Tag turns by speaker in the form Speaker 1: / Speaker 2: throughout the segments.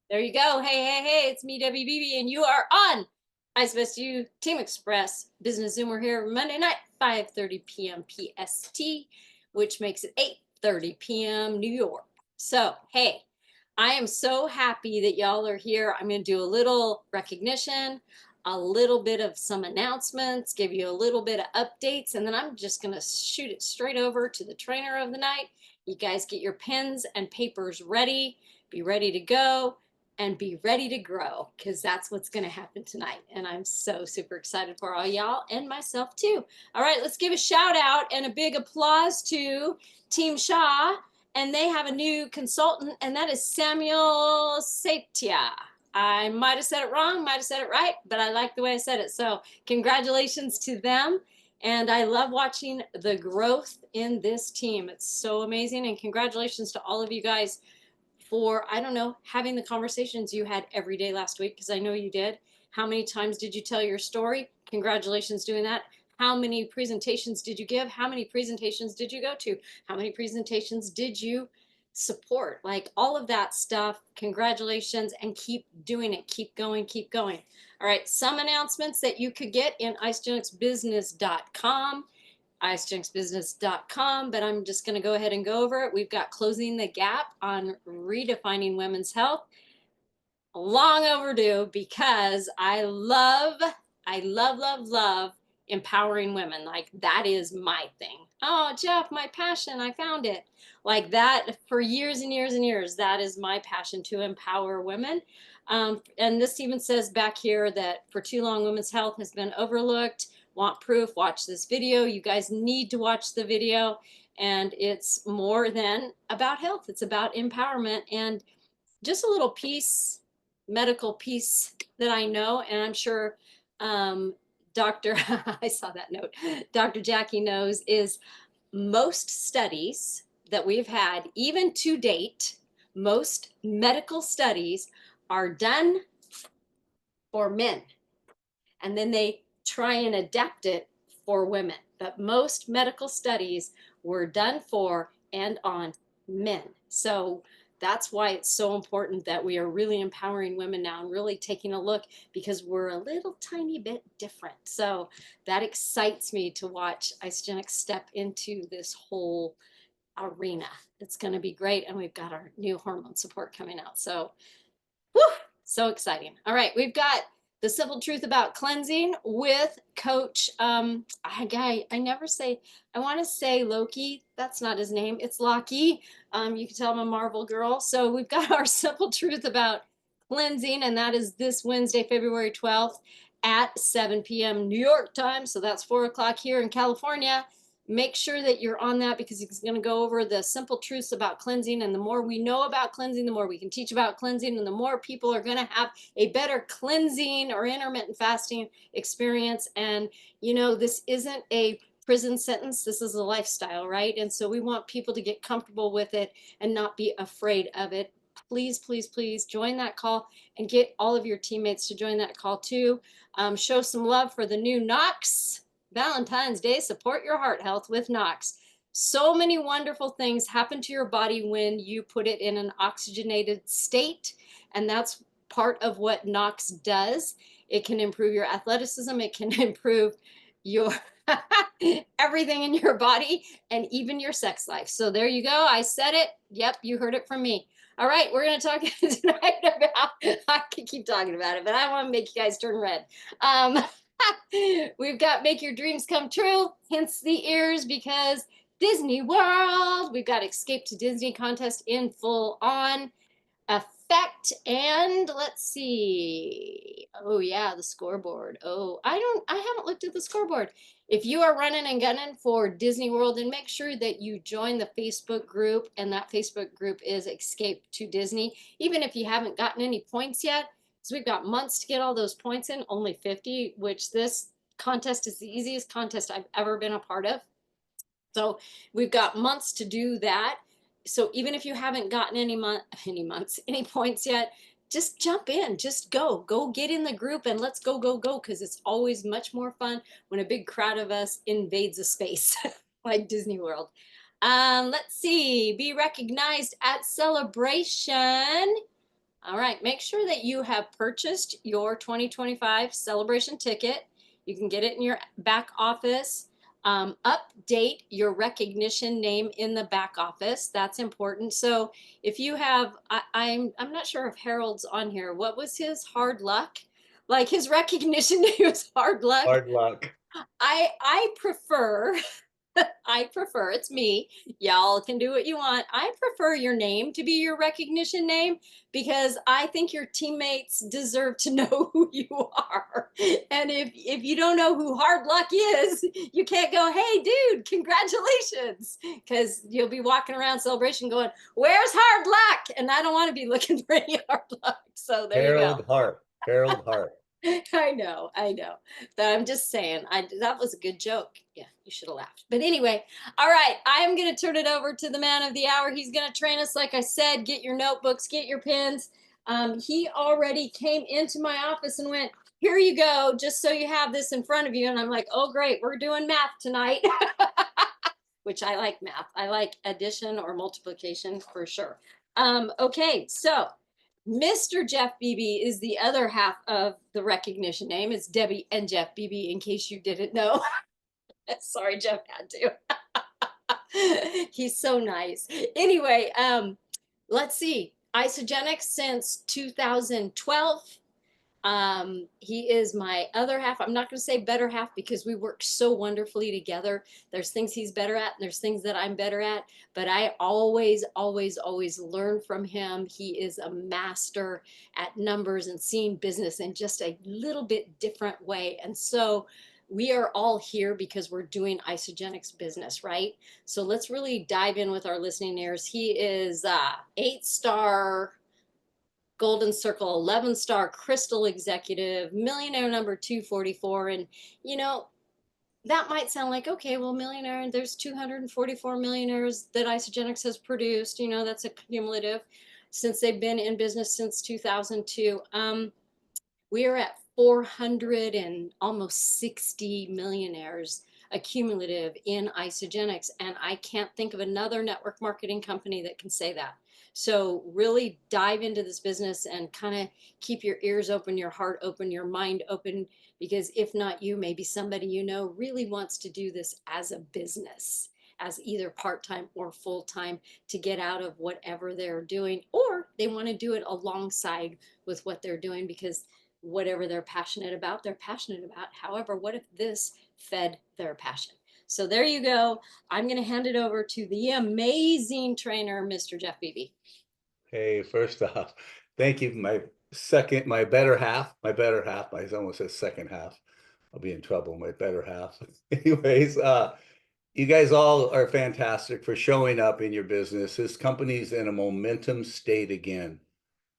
Speaker 1: There you go. Hey, it's me, Debbie Beebe, and you are on I Best You Team Express Business Zoom. We're here Monday night, 5:30 p.m. PST, which makes it 8:30 p.m. New York. So, hey, I am so happy that y'all are here. I'm going to do a little recognition, a little bit of some announcements, give you a little bit of updates, and then I'm just going to shoot it straight over to the trainer of the night. You guys get your pens and papers ready. Be ready to go and be ready to grow, because that's what's going to happen tonight. And I'm so super excited for all y'all and myself too. All right, let's give a shout out and a big applause to Team Shaw. And they have a new consultant, and that is Samuel Satia. I might have said it wrong, might have said it right, but I like the way I said it. So congratulations to them. And I love watching the growth in this team. It's so amazing. And congratulations to all of you guys for, I don't know, having the conversations you had every day last week, because I know you did. How many times did you tell your story? Congratulations doing that. How many presentations did you give? How many presentations did you go to? How many presentations did you support? Like all of that stuff. Congratulations, and keep doing it. Keep going, keep going. All right, some announcements that you could get in icegenicsbusiness.com, icegenicsbusiness.com, but I'm just going to go ahead and go over it. We've got Closing the Gap on Redefining Women's Health. Long overdue, because I love empowering women. Like, that is my thing. Oh, Jeff, my passion, I found it. Like that for years and years and years. That is my passion, to empower women. And this even says back here that for too long, women's health has been overlooked. Want proof? Watch this video. You guys need to watch the video. And it's more than about health, it's about empowerment. And just a little piece, medical piece that I know, and I'm sure Dr. I saw that note, Dr. Jackie knows, is most studies that we've had, even to date, most medical studies are done for men, and then they try and adapt it for women. But most medical studies were done for and on men. So that's why it's so important that we are really empowering women now and really taking a look, because we're a little tiny bit different. So that excites me to watch Isogenics step into this whole arena. It's going to be great. And we've got our new hormone support coming out. So whew, so exciting. All right, we've got the simple truth about cleansing with Coach. I never say. I want to say Loki. That's not his name. It's Loki. You can tell I'm a Marvel girl. So we've got our simple truth about cleansing, and that is this Wednesday, February 12th at 7 p.m. New York time. So that's 4 o'clock here in California. Make sure that you're on that, because he's going to go over the simple truths about cleansing. And the more we know about cleansing, the more we can teach about cleansing, and the more people are going to have a better cleansing or intermittent fasting experience. And, this isn't a prison sentence. This is a lifestyle, right? And so we want people to get comfortable with it and not be afraid of it. Please, please, please join that call, and get all of your teammates to join that call too. Show some love for the new Knox Valentine's Day. Support your heart health with Knox. So many wonderful things happen to your body when you put it in an oxygenated state, and that's part of what Knox does. It can improve your athleticism, it can improve your everything in your body, and even your sex life. So there you go. I said it. Yep, you heard it from me. All right, we're going to talk tonight about, I can keep talking about it, but I want to make you guys turn red. We've got Make Your Dreams Come True, hence the ears, because Disney World. We've got Escape to Disney contest in full on effect. And let's see. Oh yeah, the scoreboard. Oh, I haven't looked at the scoreboard. If you are running and gunning for Disney World, then make sure that you join the Facebook group, and that Facebook group is Escape to Disney. Even if you haven't gotten any points yet, because we've got months to get all those points in, only 50, which this contest is the easiest contest I've ever been a part of. So we've got months to do that. So even if you haven't gotten any points yet, just jump in, just go get in the group, and let's go, because it's always much more fun when a big crowd of us invades a space like Disney World. Let's see, be recognized at Celebration. All right. Make sure that you have purchased your 2025 celebration ticket. You can get it in your back office. Update your recognition name in the back office. That's important. So if you have, I'm not sure if Harold's on here. What was his hard luck? Like his recognition name was hard luck.
Speaker 2: Hard luck.
Speaker 1: I prefer I prefer, it's me. Y'all can do what you want. I prefer your name to be your recognition name because I think your teammates deserve to know who you are. And if you don't know who Hard Luck is, you can't go, "Hey dude, congratulations." Cuz you'll be walking around celebration going, "Where's Hard Luck?" And I don't want to be looking for any hard luck. So there you go.
Speaker 2: Harold Hart. Harold Hart.
Speaker 1: I know. But I'm just saying, that was a good joke. Yeah, you should have laughed. But anyway, all right, I am going to turn it over to the man of the hour. He's going to train us, like I said. Get your notebooks, get your pens. He already came into my office and went, "Here you go, just so you have this in front of you." And I'm like, "Oh, great, we're doing math tonight." Which I like math. I like addition or multiplication for sure. Okay, so Mr. Jeff Beebe is the other half of the recognition name. It's Debbie and Jeff Beebe, in case you didn't know. Sorry, Jeff had to. He's so nice. Anyway, let's see. Isogenics since 2012. He is my other half. I'm not going to say better half because we work so wonderfully together. There's things he's better at, and there's things that I'm better at. But I always, always, always learn from him. He is a master at numbers and seeing business in just a little bit different way. And so we are all here because we're doing Isogenics business, right? So let's really dive in with our listening ears. He is 8-star Golden Circle 11-star Crystal Executive, millionaire number 244. And, you know, that might sound like, okay, well, millionaire, there's 244 millionaires that Isogenics has produced. You know, that's a cumulative since they've been in business since 2002. We are at 400 and almost 60 millionaires accumulative in Isogenics. And I can't think of another network marketing company that can say that. So really dive into this business and kind of keep your ears open, your heart open, your mind open, because if not you, maybe somebody you know really wants to do this as a business, as either part-time or full-time, to get out of whatever they're doing, or they want to do it alongside with what they're doing because whatever they're passionate about, they're passionate about. However, what if this fed their passion? So there you go. I'm going to hand it over to the amazing trainer, Mr. Jeff Beebe.
Speaker 2: Hey, first off, thank you. My better half, I almost said second half. I'll be in trouble, my better half. Anyways, you guys all are fantastic for showing up in your business. This company's in a momentum state again.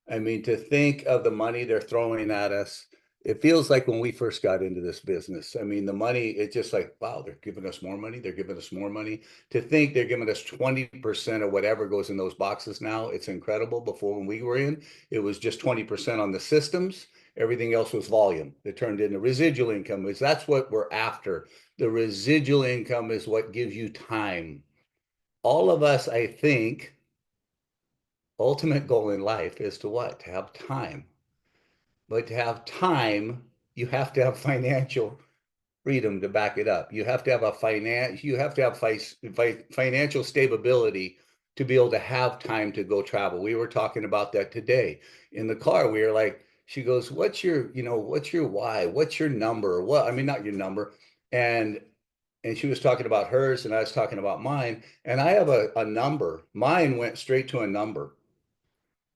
Speaker 2: I mean, to think of the money they're throwing at us, it feels like when we first got into this business. I mean, the money, it's just like, wow, they're giving us more money. They're giving us more money. To think they're giving us 20% of whatever goes in those boxes now, it's incredible. Before, when we were in, it was just 20% on the systems. Everything else was volume. It turned into residual income. That's what we're after. The residual income is what gives you time. All of us, I think, ultimate goal in life is to what? To have time. But to have time, you have to have financial freedom to back it up. You have to have financial stability to be able to have time to go travel. We were talking about that today in the car. We were like, she goes, what's your why? What's your number? What, I mean, not your number. And she was talking about hers and I was talking about mine. And I have a number. Mine went straight to a number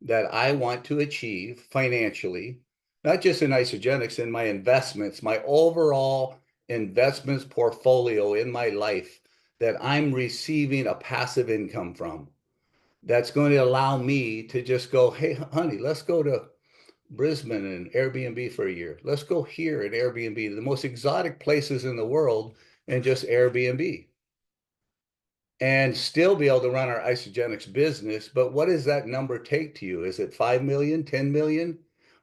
Speaker 2: that I want to achieve financially, not just in Isogenics, in my investments, my overall investments portfolio in my life, that I'm receiving a passive income from. That's going to allow me to just go, hey, honey, let's go to Brisbane and Airbnb for a year. Let's go here at Airbnb, the most exotic places in the world, and just Airbnb and still be able to run our isogenics business. But what does that number take to you? Is it 5 million, 10 million?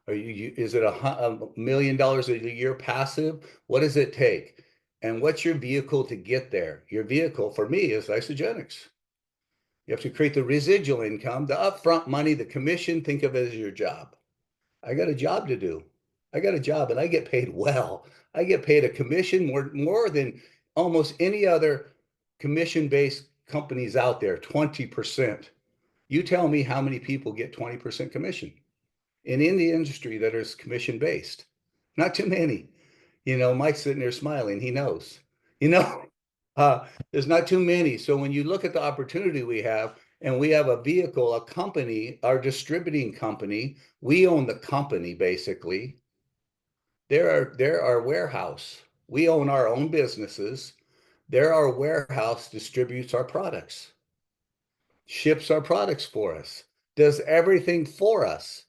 Speaker 2: Is it $1 million a year passive? What does it take? And what's your vehicle to get there? Your vehicle for me is isogenics. You have to create the residual income, the upfront money, the commission. Think of it as your job. I got a job to do. I got a job and I get paid well. I get paid a commission more than almost any other commission-based companies out there, 20%. You tell me how many people get 20% commission in the industry that is commission-based. Not too many. Mike's sitting there smiling. He knows. You know, there's not too many. So when you look at the opportunity we have, and we have a vehicle, a company, our distributing company, we own the company basically. They're our warehouse. We own our own businesses. They're our warehouse, distributes our products, ships our products for us, does everything for us.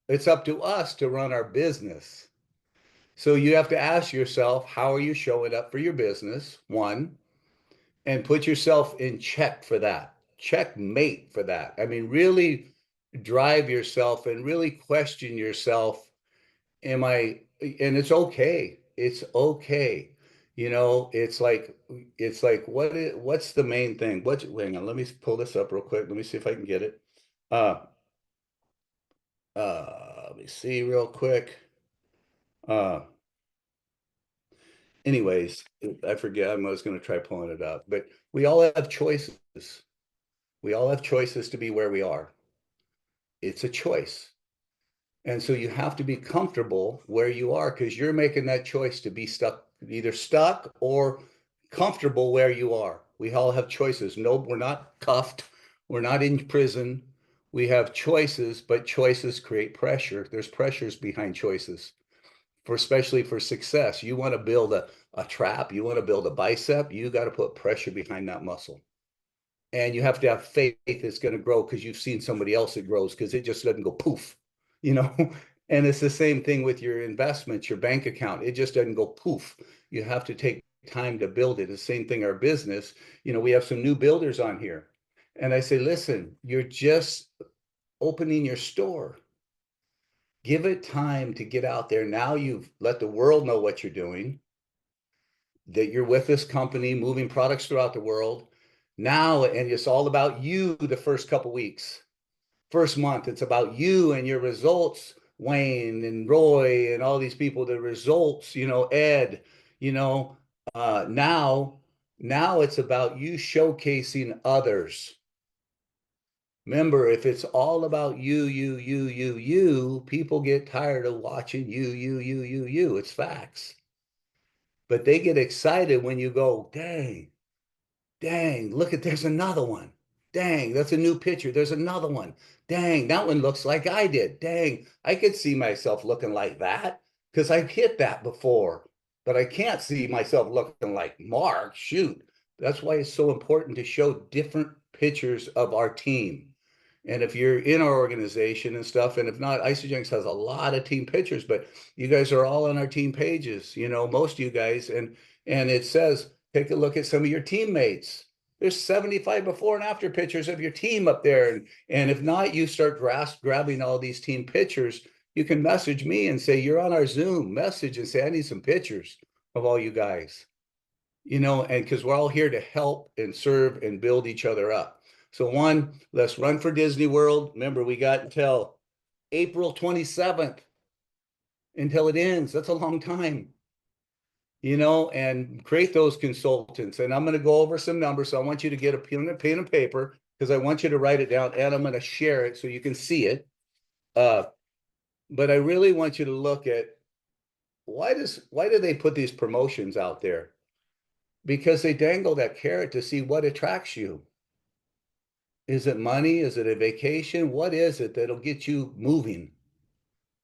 Speaker 2: It's up to us to run our business. So you have to ask yourself, how are you showing up for your business? One, and put yourself in check for that. Checkmate for that. I mean, really drive yourself and really question yourself. Am I, and it's okay. It's okay. It's like what's the main thing? Hang on, let me pull this up real quick. Let me see if I can get it. Uh let me see real quick. Uh Anyways, I forget. I was going to try pulling it up, but we all have choices. We all have choices to be where we are. It's a choice. And so you have to be comfortable where you are because you're making that choice to be stuck, either stuck or comfortable where you are. We all have choices. No, we're not cuffed. We're not in prison. We have choices, but choices create pressure. There's pressures behind choices, especially for success. You want to build a trap, you want to build a bicep, you got to put pressure behind that muscle. And you have to have faith it's going to grow because you've seen somebody else that grows because it just doesn't go poof, you know. And it's the same thing with your investments, your bank account. It just doesn't go poof. You have to take time to build it. The same thing, our business. We have some new builders on here. And I say, listen, you're just opening your store. Give it time to get out there. Now you've let the world know what you're doing, that you're with this company, moving products throughout the world. Now, and it's all about you the first couple weeks, first month. It's about you and your results, Wayne and Roy and all these people, the results, Ed, you know, now, now it's about you showcasing others. Remember, if it's all about you, people get tired of watching you. It's facts. But they get excited when you go, dang, look at, there's another one. Dang, that's a new picture. There's another one. Dang, that one looks like I did. Dang, I could see myself looking like that because I've hit that before, but I can't see myself looking like Mark. Shoot. That's why it's so important to show different pictures of our team. And if you're in our organization and stuff, and if not, Isagenix has a lot of team pictures, but you guys are all on our team pages, most of you guys, and it says, take a look at some of your teammates. There's 75 before and after pictures of your team up there. And if not, you start grabbing all these team pictures. You can message me and say, you're on our Zoom, message and say, I need some pictures of all you guys, and because we're all here to help and serve and build each other up. So one, let's run for Disney World. Remember, we got until April 27th until it ends. That's a long time, and create those consultants. And I'm going to go over some numbers. So I want you to get a pen and paper because I want you to write it down and I'm going to share it so you can see it. But I really want you to look at why do they put these promotions out there? Because they dangle that carrot to see what attracts you. Is it money? Is it a vacation? What is it that'll get you moving?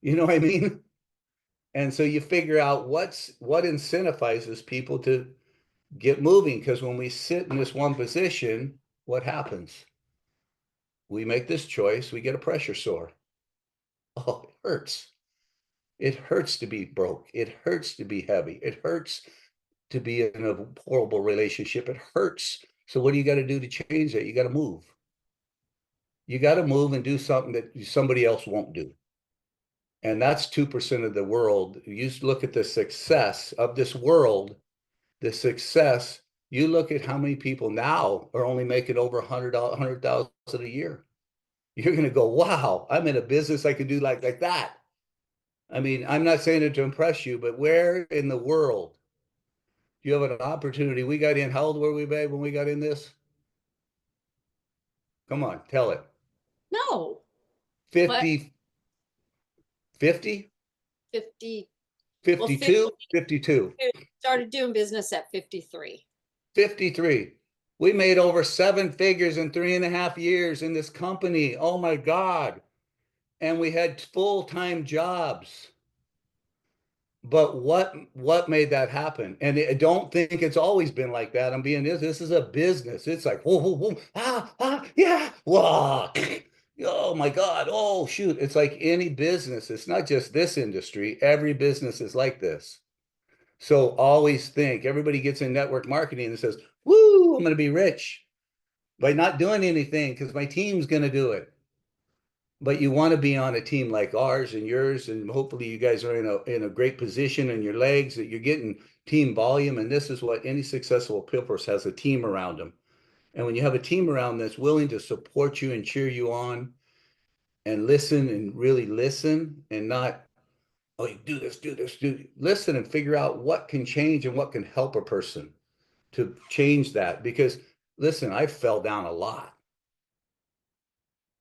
Speaker 2: You know what I mean? And so you figure out what incentivizes people to get moving. Because when we sit in this one position, what happens? We make this choice, we get a pressure sore. Oh, it hurts. It hurts to be broke. It hurts to be heavy. It hurts to be in a horrible relationship. It hurts. So what do you got to do to change that? You got to move. You got to move and do something that somebody else won't do. And that's 2% of the world. You look at the success of this world, the success You look at how many people now are only making over 100,000 a year. You're going to go, wow, I'm in a business I could do like that. I mean, I'm not saying it to impress you, but where in the world do you have an opportunity? We got in, how old were we, babe, when we got in this? Come on, tell it.
Speaker 1: No. What?
Speaker 2: 50, 50,
Speaker 1: 50. Well,
Speaker 2: 52, 52,
Speaker 1: started doing business at 53.
Speaker 2: 53. We made over seven figures in 3.5 years in this company. Oh my God. And we had full-time jobs. But what made that happen? And I don't think it's always been like that. I'm being this is a business. It's like whoa, whoa, whoa, yeah, whoa. Oh my God. Oh shoot. It's like any business. It's not just this industry. Every business is like this. So always think everybody gets in network marketing and says, woo, I'm going to be rich by not doing anything because my team's going to do it. But you want to be on a team like ours and yours, and hopefully you guys are in a great position in your legs that you're getting team volume. And this is what any successful person has, a team around them. And when you have a team around that's willing to support you and cheer you on and listen and really listen and not, oh, you do this, listen and figure out what can change and what can help a person to change that. Because listen, I fell down a lot.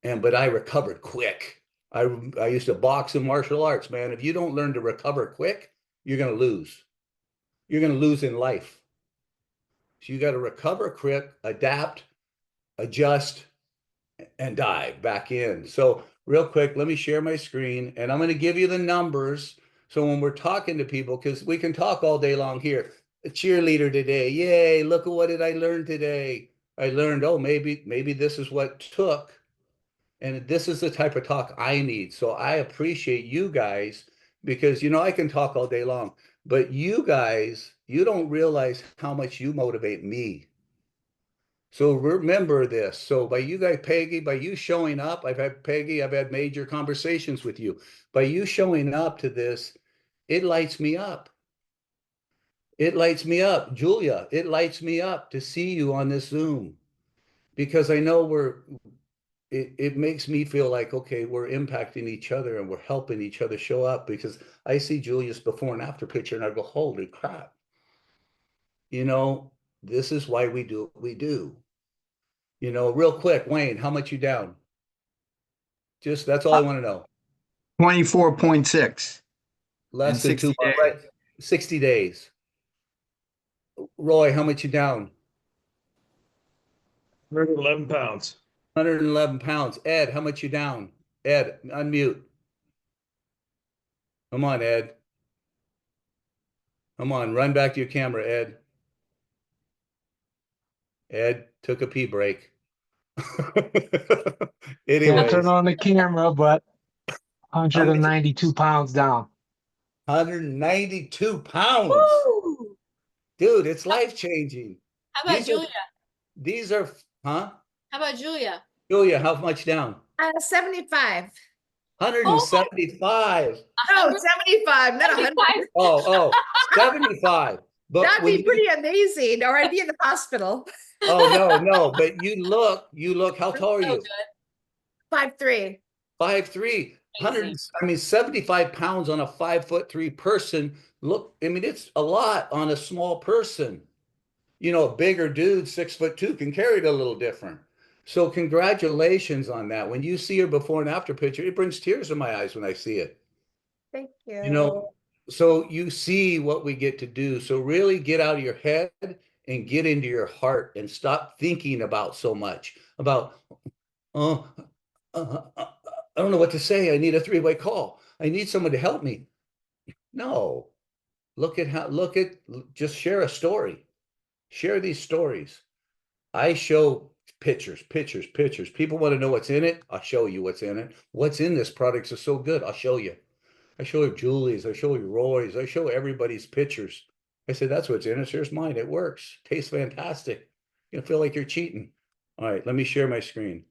Speaker 2: But I recovered quick. I used to box in martial arts, man. If you don't learn to recover quick, you're going to lose. You're going to lose in life. So you got to recover quick, adapt, adjust, and dive back in. So real quick, let me share my screen and I'm going to give you the numbers. So when we're talking to people, because we can talk all day long here, a cheerleader today, yay, look at what did I learn today. I learned, oh, maybe this is what took. And this is the type of talk I need. So I appreciate you guys because, I can talk all day long, but you guys, you don't realize how much you motivate me. So remember this. So by you guys, Peggy, by you showing up, I've had major conversations with you. By you showing up to this, it lights me up. It lights me up. Julia, it lights me up to see you on this Zoom because I know it makes me feel like, okay, we're impacting each other and we're helping each other show up because I see Julia's before and after picture and I go, holy crap. You know, this is why we do what we do. Real quick, Wayne, how much you down? Just that's all I want to know.
Speaker 3: 24.6 in
Speaker 2: Less than
Speaker 3: 60
Speaker 2: 2 months, right?
Speaker 3: days.
Speaker 2: 60 days. Roy, how much you down?
Speaker 4: 111 pounds.
Speaker 2: 111 pounds. Ed, how much you down? Ed, unmute. Come on, Ed. Come on, run back to your camera, Ed. Ed took a pee break.
Speaker 5: Can't turn
Speaker 2: Anyways,
Speaker 5: on the camera, but
Speaker 2: how many?
Speaker 5: 192 pounds down.
Speaker 2: 192 pounds.
Speaker 1: Woo!
Speaker 2: Dude, it's life changing.
Speaker 1: How about
Speaker 2: These are,
Speaker 1: Julia?
Speaker 2: these are, huh?
Speaker 1: How about Julia?
Speaker 2: Julia, how much down?
Speaker 6: 75.
Speaker 1: Oh my,
Speaker 2: 175.
Speaker 6: No,
Speaker 1: 100,
Speaker 6: 75, not 100.
Speaker 1: 75.
Speaker 2: Oh, 75. But
Speaker 6: That'd
Speaker 2: when
Speaker 6: be pretty amazing, or I'd be in the hospital.
Speaker 2: oh, no, but you look, how tall are
Speaker 1: So
Speaker 2: you?
Speaker 1: good.
Speaker 6: 5'3".
Speaker 2: 5'3",
Speaker 1: Amazing.
Speaker 2: 75 pounds on a 5'3" person. Look, I mean, it's a lot on a small person. A bigger dude, 6'2", can carry it a little different. So congratulations on that. When you see her before and after picture, it brings tears to my eyes when I see it.
Speaker 6: Thank
Speaker 2: You
Speaker 6: you.
Speaker 2: know, so you see what we get to do. So really get out of your head and get into your heart and stop thinking about so much about, oh, I don't know what to say. I need a three-way call. I need someone to help me. No, just share a story. Share these stories. I show pictures, pictures, pictures. People want to know what's in it. I'll show you what's in it. What's in this product is so good. I'll show you. I show you Julie's. I show you Roy's. I show everybody's pictures. I say, that's what's in it. Here's mine. It works. Tastes fantastic. You feel like you're cheating. All right, let me share my screen.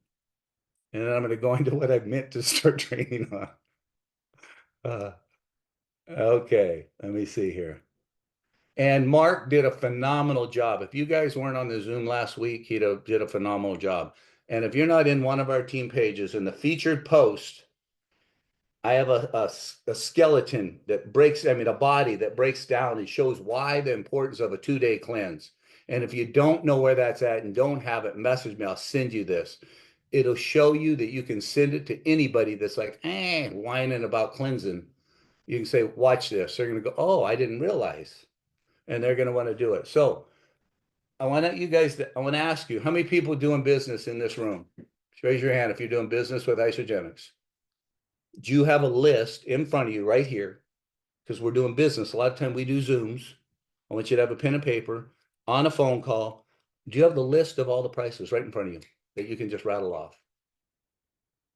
Speaker 2: And then I'm going to go into what I meant to start training on. Okay, let me see here. And Mark did a phenomenal job. If you guys weren't on the Zoom last week, he did a phenomenal job. And if you're not in one of our team pages, in the featured post, I have a skeleton that breaks, I mean, a body that breaks down and shows why the importance of a 2-day cleanse. And if you don't know where that's at and don't have it, message me. I'll send you this. It'll show you that you can send it to anybody that's like, whining about cleansing. You can say, watch this. They're going to go, oh, I didn't realize. And they're going to want to do it. So I want to ask you, how many people doing business in this room? Raise your hand if you're doing business with Isogenics. Do you have a list in front of you right here? Because we're doing business. A lot of time we do Zooms. I want you to have a pen and paper on a phone call. Do you have the list of all the prices right in front of you that you can just rattle off?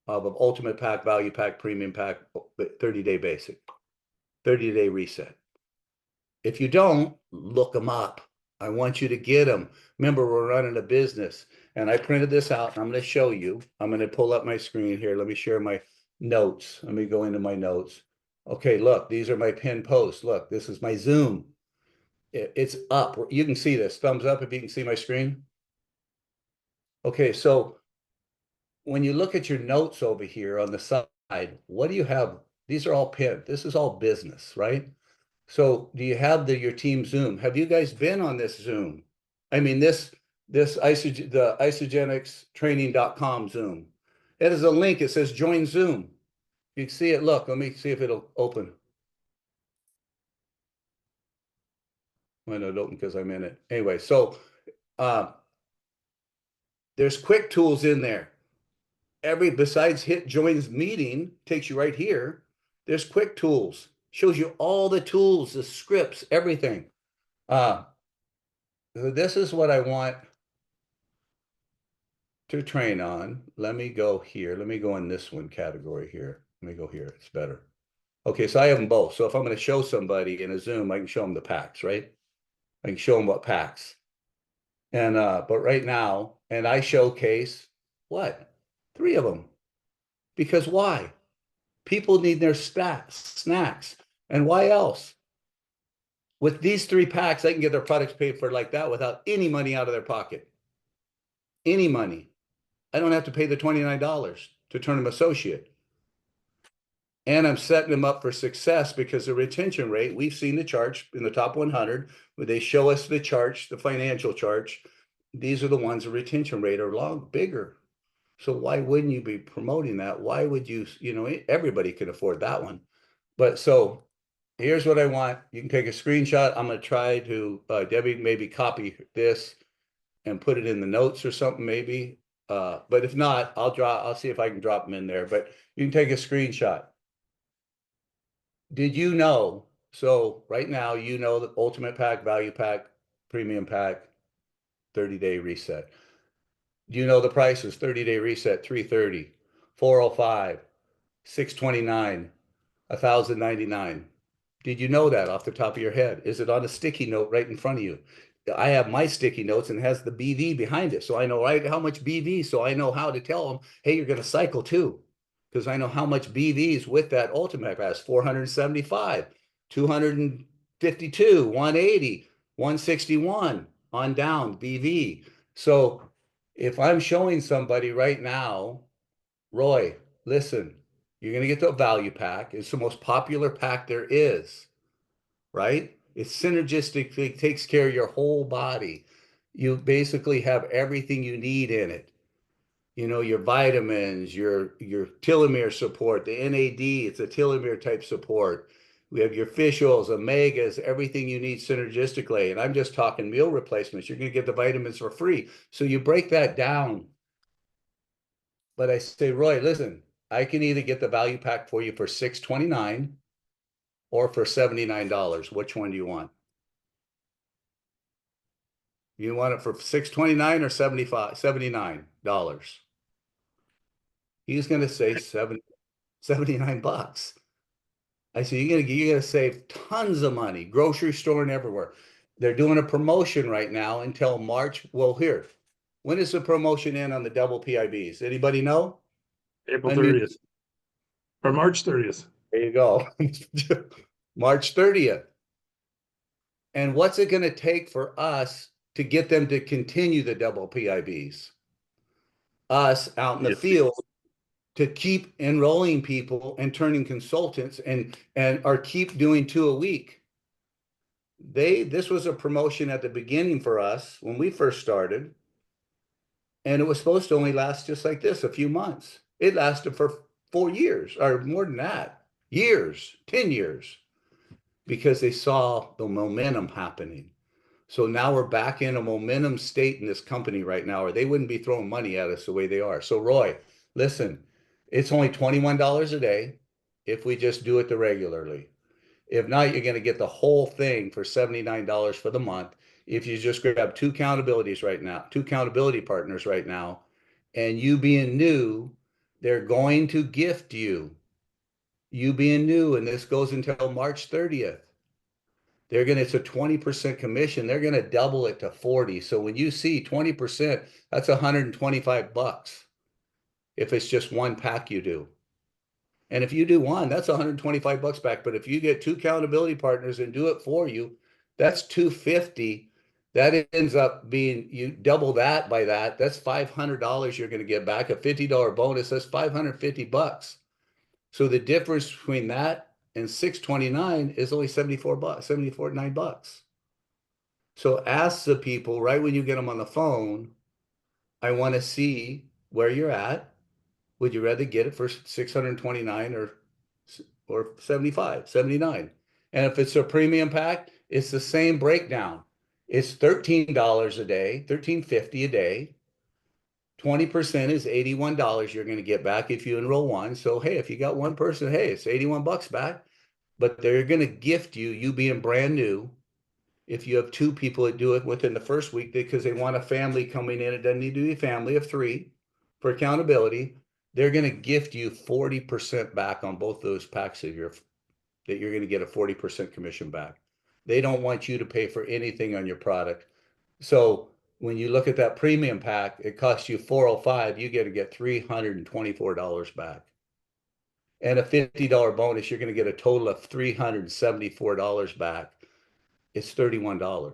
Speaker 2: Of Ultimate Pack, Value Pack, Premium Pack, 30-day basic, 30-day reset. If you don't, look them up. I want you to get them. Remember, we're running a business. And I printed this out, and I'm going to show you. I'm going to pull up my screen here. Let me share my notes. Let me go into my notes. Okay, look, these are my pinned posts. Look, this is my Zoom. It's up. You can see this. Thumbs up if you can see my screen. Okay, so when you look at your notes over here on the side, what do you have? These are all pinned. This is all business, right? So do you have your team Zoom? Have you guys been on this Zoom? I mean, the isogenics Zoom. It is a link. It says join Zoom. You can see it. Look, let me see if it'll open. Well, no, it'll open because I'm in it. Anyway, so there's quick tools in there. Besides hit joins meeting, takes you right here. There's quick tools. Shows you all the tools, the scripts, everything. This is what I want to train on. Let me go here. Let me go in this one category here. Let me go here. It's better. Okay, so I have them both. So if I'm going to show somebody in a Zoom, I can show them the packs, right? I can show them what packs. And but right now, and I showcase what? 3 of them. Because why? People need their snacks. And why else? With these 3 packs, they can get their products paid for like that without any money out of their pocket. Any money. I don't have to pay the $29 to turn them associate. And I'm setting them up for success because the retention rate, we've seen the charts in the top 100, where they show us the charts, the financial charts. These are the ones the retention rate are bigger. So why wouldn't you be promoting that? Why would you, everybody can afford that one. But so here's what I want. You can take a screenshot. I'm going to try to, Debbie, maybe copy this and put it in the notes or something, maybe. But if not, I'll see if I can drop them in there. But you can take a screenshot. Did you know? So right now, the Ultimate Pack, Value Pack, Premium Pack, 30-day reset. Do you know the prices? 30-day reset, $330, $405, $629, $1,099. Did you know that off the top of your head? Is it on a sticky note right in front of you? I have my sticky notes and it has the BV behind it. So I know right how much BV. So I know how to tell them, hey, you're going to cycle too. Because I know how much BVs with that Ultimate Pass, 475, 252, 180, 161 on down BV. So if I'm showing somebody right now, Roy, listen, you're going to get the value pack. It's the most popular pack there is, right? It's synergistic. It takes care of your whole body. You basically have everything you need in it. Your vitamins, your telomere support, the NAD, it's a telomere type support. We have your fish oils, omegas, everything you need synergistically. And I'm just talking meal replacements. You're going to get the vitamins for free. So you break that down. But I say, Roy, listen, I can either get the value pack for you for $629 or for $79. Which one do you want? You want it for $629 or $79? He's going to say 79 bucks. I say, you're gonna save tons of money, grocery store and everywhere. They're doing a promotion right now until March. Well, here, when is the promotion in on the double PIBs? Anybody know?
Speaker 3: April 30th or March 30th.
Speaker 2: There you go. March 30th. And what's it going to take for us to get them to continue the double PIBs? Us out in the
Speaker 3: Yes.
Speaker 2: field to keep enrolling people and turning consultants and or keep doing 2 a week. This was a promotion at the beginning for us when we first started, and it was supposed to only last just like this, a few months. It lasted for 4 years or more than that, years, 10 years, because they saw the momentum happening. So now we're back in a momentum state in this company right now, or they wouldn't be throwing money at us the way they are. So Roy, listen, it's only $21 a day if we just do it the regularly. If not, you're going to get the whole thing for $79 for the month. If you just grab two accountabilities right now, two accountability partners right now, and you being new, they're going to gift you. You being new, and this goes until March 30th. It's a 20% commission. They're going to double it to 40. So when you see 20%, that's $125 if it's just one pack you do. And if you do one, that's $125 back. But if you get two accountability partners and do it for you, that's $250. That ends up being, you double that by that, that's $500 you're going to get back. A $50 bonus, that's $550. So the difference between that and $629 is only $74, 74, $9. So ask the people right when you get them on the phone, I want to see where you're at. Would you rather get it for 629 or 75, 79? And if it's a premium pack, it's the same breakdown. It's $13 a day, $13.50 a day. 20% is $81 you're going to get back if you enroll one. So hey, if you got one person, hey, it's $81 back. But they're going to gift you, you being brand new. If you have two people that do it within the first week because they want a family coming in, it doesn't need to be a family of three for accountability. They're going to gift you 40% back on both those packs that you're going to get a 40% commission back. They don't want you to pay for anything on your product. So when you look at that premium pack, it costs you $405, you get $324 back. And a $50 bonus, you're going to get a total of $374 back. It's $31.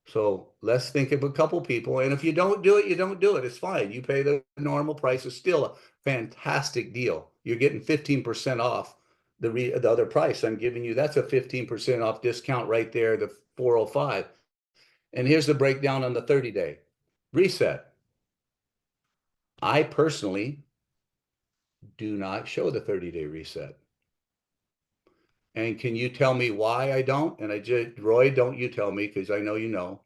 Speaker 2: So let's think of a couple people. And if you don't do it, you don't do it. It's fine. You pay the normal price. It's still a fantastic deal. You're getting 15% off the other price I'm giving you. That's a 15% off discount right there, the 405. And here's the breakdown on the 30-day reset. I personally do not show the 30-day reset. And can you tell me why I don't? And Roy, don't you tell me, because I know you know.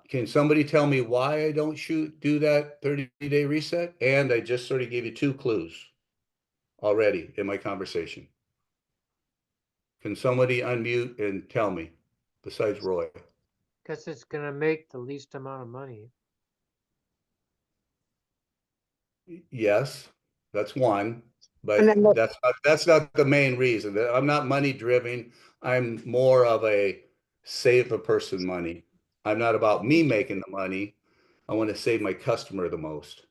Speaker 2: Can somebody tell me why I don't do that 30-day reset? And I just sort of gave you two clues already in my conversation. Can somebody unmute and tell me besides Roy?
Speaker 4: Because it's going to make the least amount of money.
Speaker 2: Yes, that's one,
Speaker 7: And then
Speaker 2: but that's not the main reason. I'm not money driven. I'm more of a save a person money. I'm not about me making the money. I want to save my customer the most.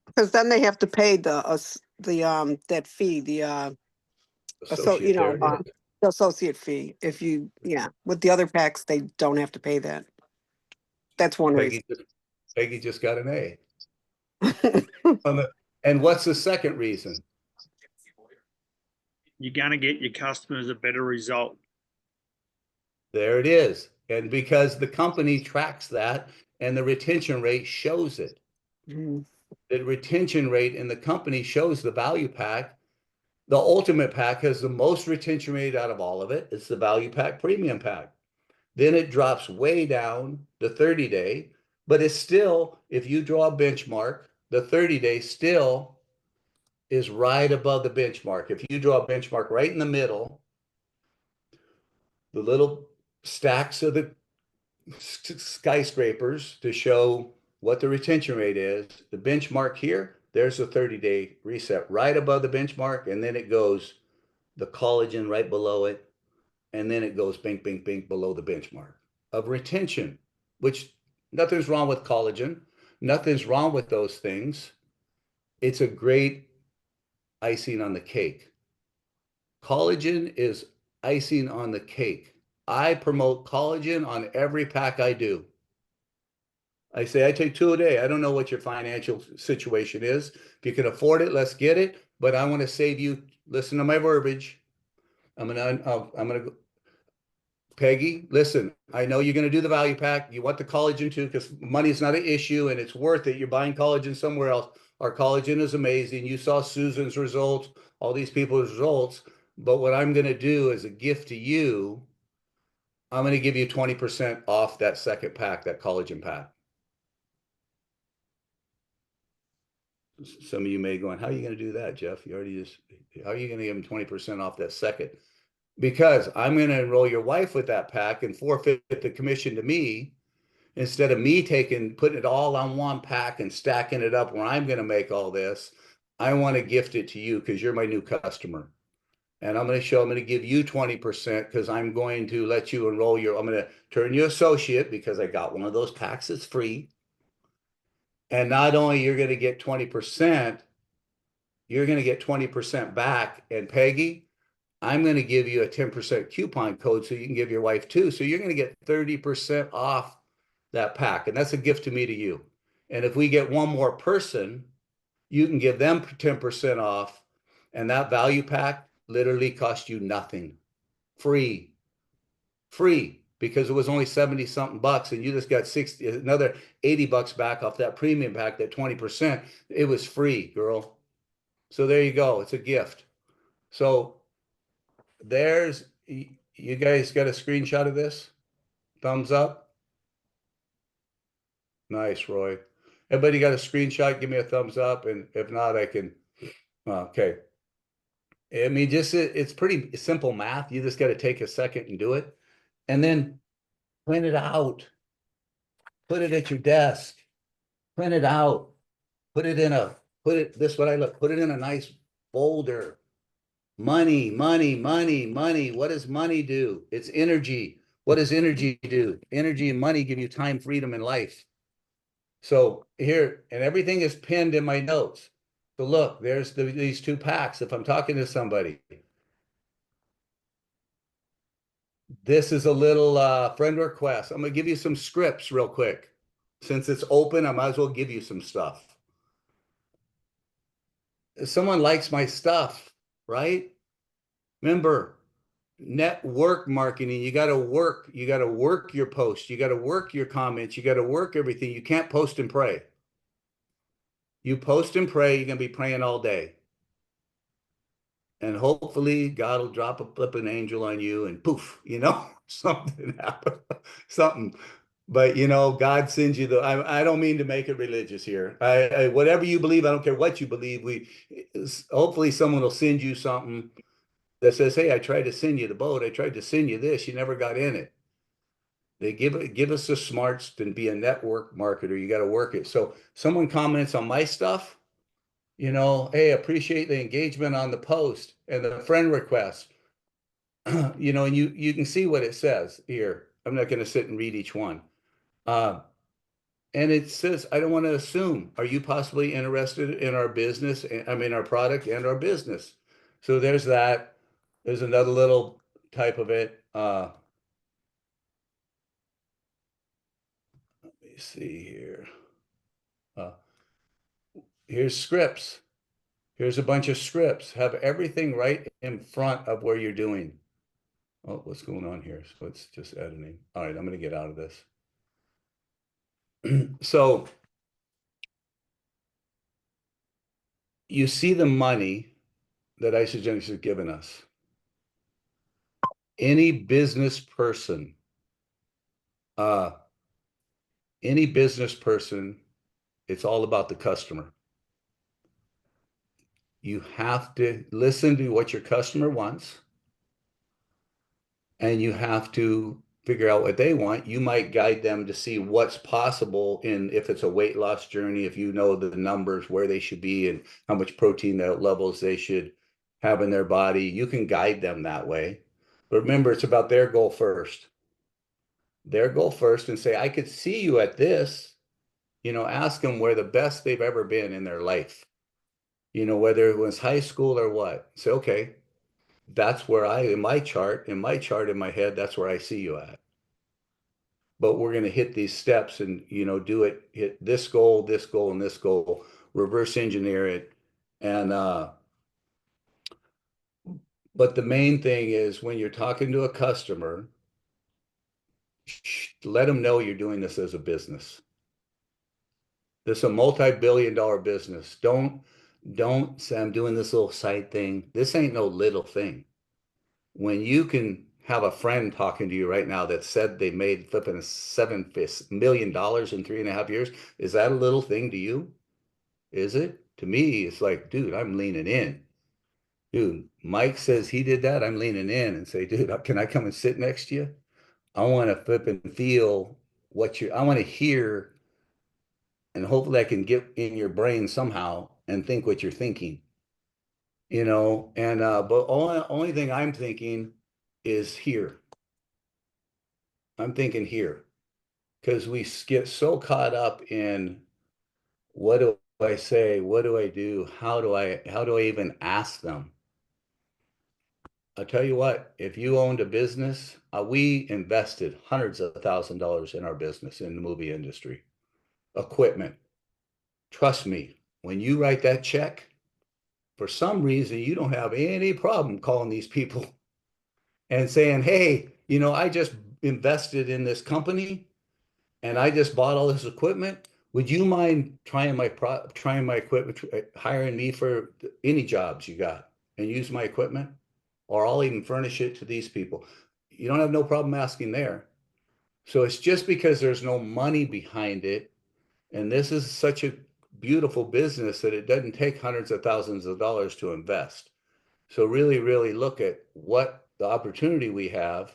Speaker 7: because then they have to pay that fee,
Speaker 2: Associate, there it is.
Speaker 7: the associate fee. With the other packs, they don't have to pay that. That's one reason.
Speaker 2: Peggy just got an A. And what's the second reason?
Speaker 3: You're going to get your customers a better result.
Speaker 2: There it is. And because the company tracks that and the retention rate shows it.
Speaker 7: Mhm.
Speaker 2: The retention rate in the company shows the value pack. The ultimate pack has the most retention rate out of all of it. It's the value pack premium pack. Then it drops way down the 30-day, but it's still, if you draw a benchmark, the 30-day still is right above the benchmark. If you draw a benchmark right in the middle, the little stacks of the skyscrapers to show what the retention rate is, the benchmark here, there's a 30-day reset right above the benchmark, and then it goes the collagen right below it, and then it goes bink, bink, bink below the benchmark of retention, which nothing's wrong with collagen. Nothing's wrong with those things. It's a great icing on the cake. Collagen is icing on the cake. I promote collagen on every pack I do. I say I take 2 a day. I don't know what your financial situation is. If you can afford it, let's get it. But I want to save you. Listen to my verbiage. I'm gonna Peggy, listen, I know you're going to do the value pack. You want the collagen too, because money is not an issue and it's worth it. You're buying collagen somewhere else. Our collagen is amazing. You saw Susan's results, all these people's results. But what I'm going to do as a gift to you, I'm going to give you 20% off that second pack, that collagen pack. Some of you may be going, how are you going to do that, Jeff? You already just, how are you going to give them 20% off that second? Because I'm going to enroll your wife with that pack and forfeit the commission to me instead of me putting it all on one pack and stacking it up where I'm going to make all this. I want to gift it to you because you're my new customer. And I'm going to give you 20% because I'm going to let you enroll I'm going to turn you associate because I got one of those packs that's free. And not only you're going to get 20%, you're going to get 20% back. And Peggy, I'm going to give you a 10% coupon code so you can give your wife too. So you're going to get 30% off that pack. And that's a gift to me to you. And if we get one more person, you can give them 10% off. And that value pack literally cost you nothing. Free. Because it was only 70 something bucks and you just got another 80 bucks back off that premium pack, that 20%. It was free, girl. So there you go. It's a gift. So you guys got a screenshot of this? Thumbs up. Nice, Roy. Everybody got a screenshot? Give me a thumbs up. And if not, I can, okay. I mean, it's pretty simple math. You just got to take a second and do it. And then print it out. Put it at your desk. Print it out. Put it in a nice folder. Money. What does money do? It's energy. What does energy do? Energy and money give you time, freedom, and life. So here, and everything is pinned in my notes. So look, there's these two packs. If I'm talking to somebody, this is a little friend request. I'm gonna give you some scripts real quick. Since it's open, I might as well give you some stuff. If someone likes my stuff, right? Remember, network marketing, you got to work your posts, you got to work your comments, you got to work everything. You can't post and pray. You post and pray, you're going to be praying all day. And hopefully God will drop a flipping angel on you and poof, something happen, something. But God sends you I don't mean to make it religious here. Whatever you believe, I don't care what you believe. Hopefully someone will send you something that says, hey, I tried to send you the boat. I tried to send you this. You never got in it. They give us the smarts to be a network marketer. You got to work it. So someone comments on my stuff, hey, appreciate the engagement on the post and the friend request. And you can see what it says here. I'm not going to sit and read each one. And it says, I don't want to assume, are you possibly interested in our business? I mean, our product and our business. So there's that. There's another little type of it. Let me see here. Here's scripts. Here's a bunch of scripts. Have everything right in front of where you're doing. Oh, what's going on here? So it's just editing. All right, I'm going to get out of this. So you see the money that Isagenix has given us. Any business person, it's all about the customer. You have to listen to what your customer wants, and you have to figure out what they want. You might guide them to see what's possible if it's a weight loss journey, if you know the numbers, where they should be and how much protein levels they should have in their body. You can guide them that way. But remember, it's about their goal first. Their goal first, and say, I could see you at this. Ask them where the best they've ever been in their life. Whether it was high school or what. Say, okay, That's where in my chart, in my head, that's where I see you at. But we're going to hit these steps and, do it, hit this goal, and this goal, reverse engineer it. And, but the main thing is when you're talking to a customer, let them know you're doing this as a business. This is a multi-billion-dollar business. Don't say I'm doing this little side thing. This ain't no little thing. When you can have a friend talking to you right now that said they made flipping $7 million in 3.5 years, is that a little thing to you? Is it? To me, it's like, dude, I'm leaning in. Dude, Mike says he did that. I'm leaning in and say, dude, can I come and sit next to you? I want to flip and feel I want to hear, and hopefully I can get in your brain somehow and think what you're thinking, and but only thing I'm thinking is here. I'm thinking here because we get so caught up in what do I say? What do I do? How do I even ask them? I'll tell you what, if you owned a business, we invested hundreds of $1,000s in our business in the movie industry, equipment. Trust me, when you write that check, for some reason, you don't have any problem calling these people and saying, hey, I just invested in this company and I just bought all this equipment. Would you mind trying my equipment, hiring me for any jobs you got and use my equipment? Or I'll even furnish it to these people. You don't have no problem asking there. So it's just because there's no money behind it. And this is such a beautiful business that it doesn't take hundreds of thousands of dollars to invest. So really, really look at what the opportunity we have.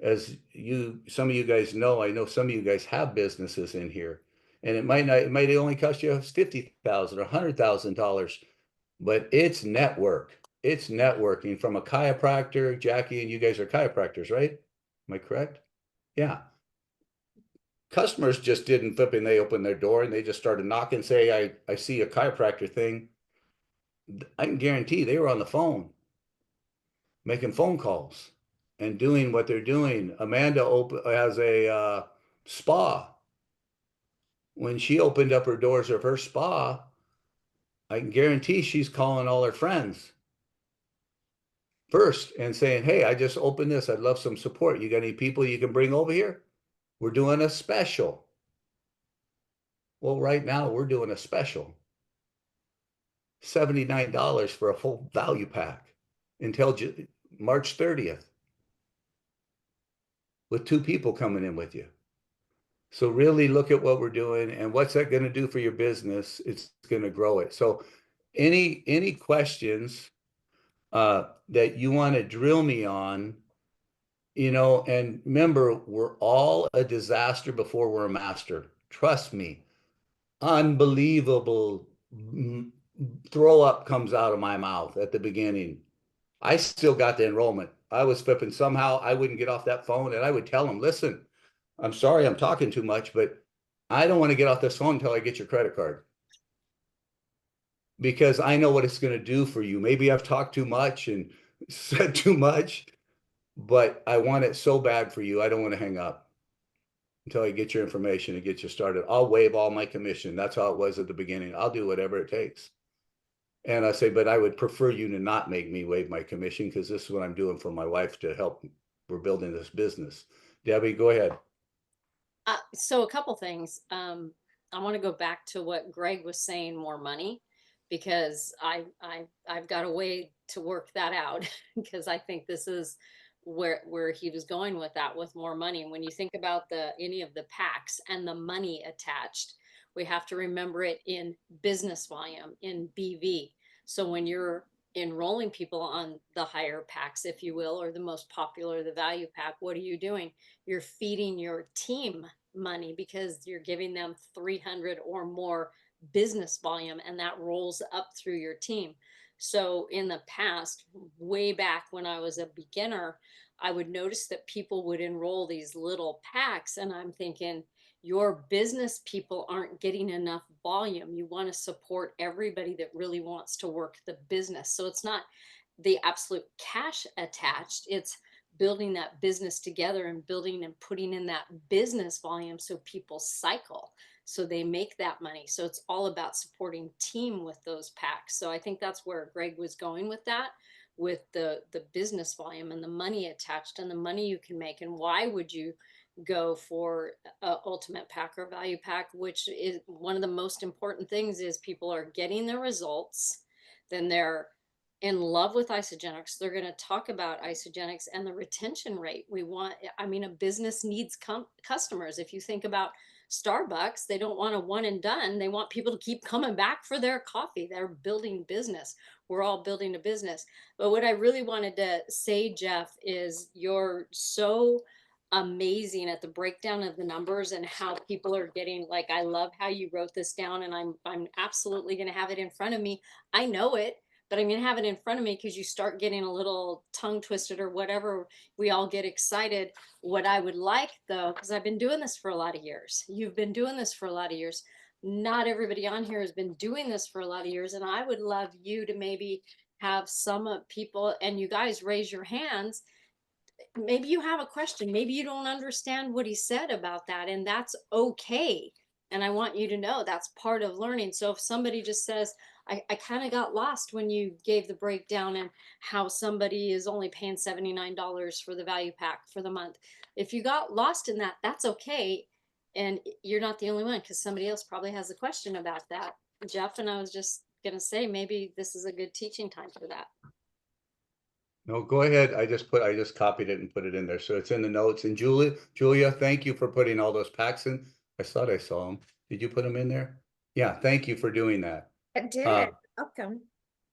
Speaker 2: Some of you guys know, I know some of you guys have businesses in here, and it might only cost you $50,000 or $100,000, but it's network. It's networking from a chiropractor. Jackie and you guys are chiropractors, right? Am I correct? Yeah. Customers just didn't flip and they opened their door and they just started knocking, say, I see a chiropractor thing. I can guarantee they were on the phone making phone calls and doing what they're doing. Amanda has a spa. When she opened up her doors of her spa, I can guarantee she's calling all her friends first and saying, hey, I just opened this. I'd love some support. You got any people you can bring over here? We're doing a special. Well, right now we're doing a special. $79 for a full value pack until March 30th with 2 people coming in with you. So really look at what we're doing and what's that going to do for your business? It's going to grow it. So any questions that you want to drill me on, and remember, we're all a disaster before we're a master. Trust me. Unbelievable throw up comes out of my mouth at the beginning. I still got the enrollment. I was flipping somehow. I wouldn't get off that phone and I would tell them, listen, I'm sorry I'm talking too much, but I don't want to get off this phone until I get your credit card. Because I know what it's going to do for you. Maybe I've talked too much and said too much, but I want it so bad for you. I don't want to hang up until I get your information and get you started. I'll waive all my commission. That's how it was at the beginning. I'll do whatever it takes. And I say, but I would prefer you to not make me waive my commission because this is what I'm doing for my wife to help. We're building this business. Debbie, go ahead.
Speaker 1: So a couple things. I want to go back to what Greg was saying, more money, because I've got a way to work that out because I think this is where he was going with that, with more money. When you think about any of the packs and the money attached, we have to remember it in business volume, in BV. So when you're enrolling people on the higher packs, if you will, or the most popular, the value pack, what are you doing? You're feeding your team money because you're giving them 300 or more business volume, and that rolls up through your team. So in the past, way back when I was a beginner, I would notice that people would enroll these little packs, and I'm thinking, your business people aren't getting enough volume. You want to support everybody that really wants to work the business. So it's not the absolute cash attached. It's building that business together and building and putting in that business volume so people cycle, so they make that money. So it's all about supporting team with those packs. So I think that's where Greg was going with that, with the business volume and the money attached and the money you can make. And why would you go for a ultimate pack or value pack? Which is one of the most important things, is people are getting their results, then they're in love with Isogenics. They're going to talk about Isogenics and the retention rate. We want, I mean, a business needs customers. If you think about Starbucks, they don't want a one and done. They want people to keep coming back for their coffee. They're building business. We're all building a business. But what I really wanted to say, Jeff, is you're so amazing at the breakdown of the numbers and how people are getting, like, I love how you wrote this down, and I'm absolutely going to have it in front of me. I know it, but I'm going to have it in front of me because you start getting a little tongue twisted or whatever. We all get excited. What I would like, though, because I've been doing this for a lot of years, you've been doing this for a lot of years. Not everybody on here has been doing this for a lot of years. And I would love you to maybe have some people, and you guys raise your hands. Maybe you have a question. Maybe you don't understand what he said about that, and that's okay. And I want you to know that's part of learning. So if somebody just says, I kind of got lost when you gave the breakdown and how somebody is only paying $79 for the value pack for the month. If you got lost in that, that's okay. And you're not the only one, because somebody else probably has a question about that, Jeff. And I was just going to say, maybe this is a good teaching time for that.
Speaker 2: No, go ahead. I just copied it and put it in there. So it's in the notes. And Julia, thank you for putting all those packs in. I thought I saw them. Did you put them in there? Yeah, thank you for doing that.
Speaker 6: I did. Welcome.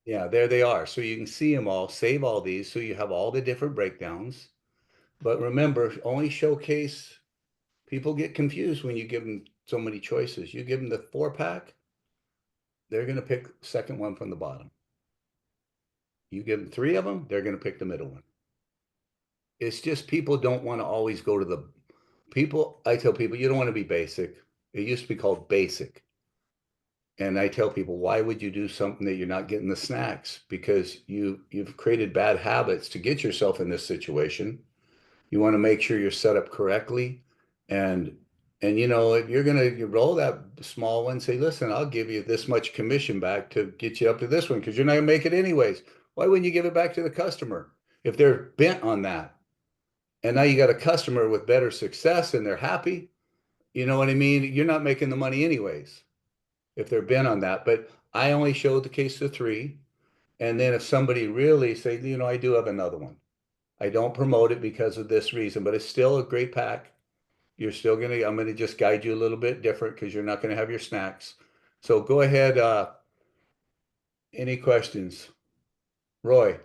Speaker 2: Yeah, there they are. So you can see them all, save all these, so you have all the different breakdowns. But remember, only showcase, people get confused when you give them so many choices. You give them the 4-pack, they're going to pick second one from the bottom. You give them 3 of them, they're going to pick the middle one. It's just people don't want to always go to the people. I tell people, you don't want to be basic. It used to be called basic. And I tell people, why would you do something that you're not getting the snacks? Because you've created bad habits to get yourself in this situation. You want to make sure you're set up correctly. And you know, you roll that small one, say, listen, I'll give you this much commission back to get you up to this one, because you're not gonna make it anyways. Why wouldn't you give it back to the customer if they're bent on that? And now you got a customer with better success and they're happy. You know what I mean? You're not making the money anyways if they're bent on that. But I only showed the case of 3. And then if somebody really say, you know, I do have another one. I don't promote it because of this reason, but it's still a great pack. You're still I'm gonna just guide you a little bit different because you're not gonna have your snacks. So go ahead. Any questions? Roy?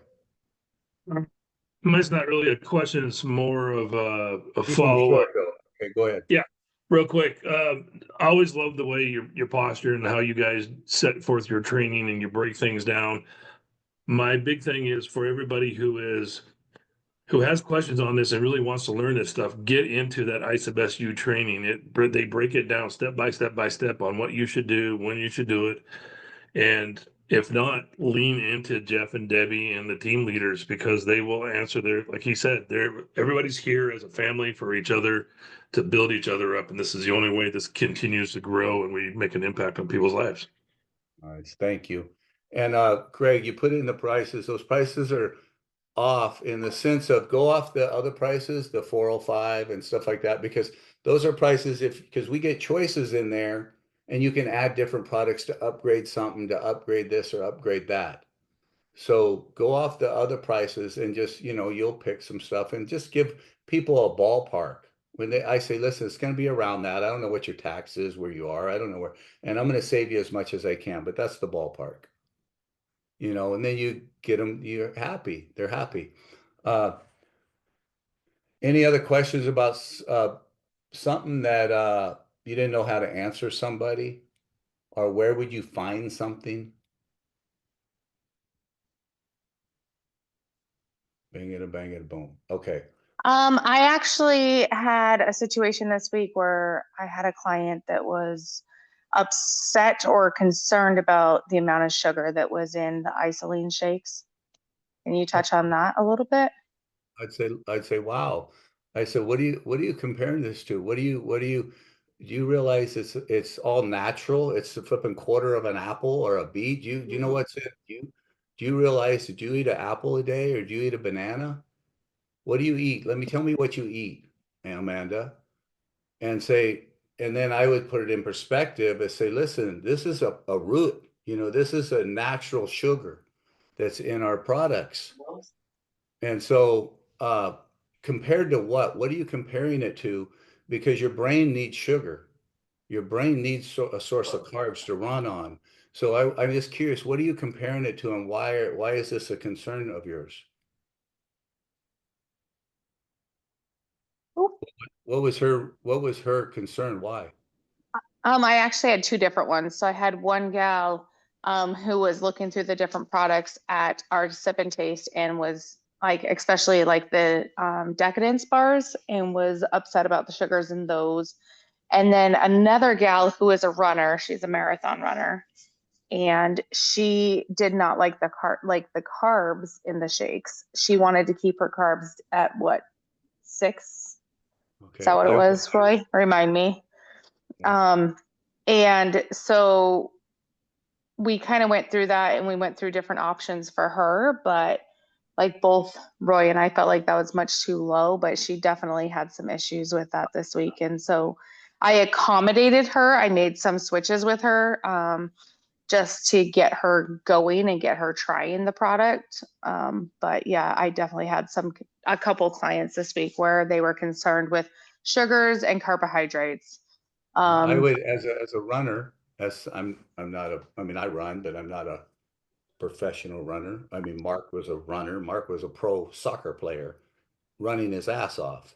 Speaker 8: Mine's not really a question, it's more of a
Speaker 2: Keep 'em
Speaker 8: follow-up.
Speaker 2: short, though. Okay, go ahead.
Speaker 8: Yeah, real quick. I always love the way your posture and how you guys set forth your training and you break things down. My big thing is for everybody who has questions on this and really wants to learn this stuff, get into that ISOBSU training. They break it down step by step on what you should do, when you should do it. And if not, lean into Jeff and Debbie and the team leaders, because they will answer like he said, everybody's here as a family for each other to build each other up. And this is the only way this continues to grow and we make an impact on people's lives.
Speaker 2: All right, thank you. And Greg, you put in the prices. Those prices are off in the sense of go off the other prices, the 405 and stuff like that, because those are prices because we get choices in there and you can add different products to upgrade something, to upgrade this or upgrade that. So go off the other prices and just, you know, you'll pick some stuff and just give people a ballpark. When I say, listen, it's going to be around that. I don't know what your tax is, where you are. I don't know where, and I'm going to save you as much as I can, but that's the ballpark. You know, and then you get them, you're happy. They're happy. Any other questions about something that you didn't know how to answer somebody? Or where would you find something? Bang it, boom. Okay.
Speaker 9: I actually had a situation this week where I had a client that was upset or concerned about the amount of sugar that was in the isoline shakes. Can you touch on that a little bit?
Speaker 2: I'd say, wow. I said, what are you comparing this to? Do you realize it's all natural? It's the flipping quarter of an apple or a beet. Do you know what's in do you realize that you eat an apple a day or do you eat a banana? What do you eat? Tell me what you eat, Amanda. And say, and then I would put it in perspective and say, listen, this is a root, this is a natural sugar that's in our products. And so, compared to what? What are you comparing it to? Because your brain needs sugar. Your brain needs a source of carbs to run on. So I'm just curious, what are you comparing it to, and why is this a concern of yours? What was her concern? Why?
Speaker 9: I actually had two different ones. So I had one gal who was looking through the different products at our sip and taste and was like, especially like the decadence bars, and was upset about the sugars in those. And then another gal who is a runner, she's a marathon runner, and she did not like the carbs in the shakes. She wanted to keep her carbs at what, 6? Is that
Speaker 2: Okay.
Speaker 9: what it was, Roy? Remind me. And so we kind of went through that, and we went through different options for her, but like both Roy and I felt like that was much too low, but she definitely had some issues with that this week. And so I accommodated her. I made some switches with her just to get her going and get her trying the product. But yeah, I definitely had a couple clients this week where they were concerned with sugars and carbohydrates.
Speaker 2: I would, as a runner, I run, but I'm not a professional runner. I mean, Mark was a runner. Mark was a pro soccer player, running his ass off,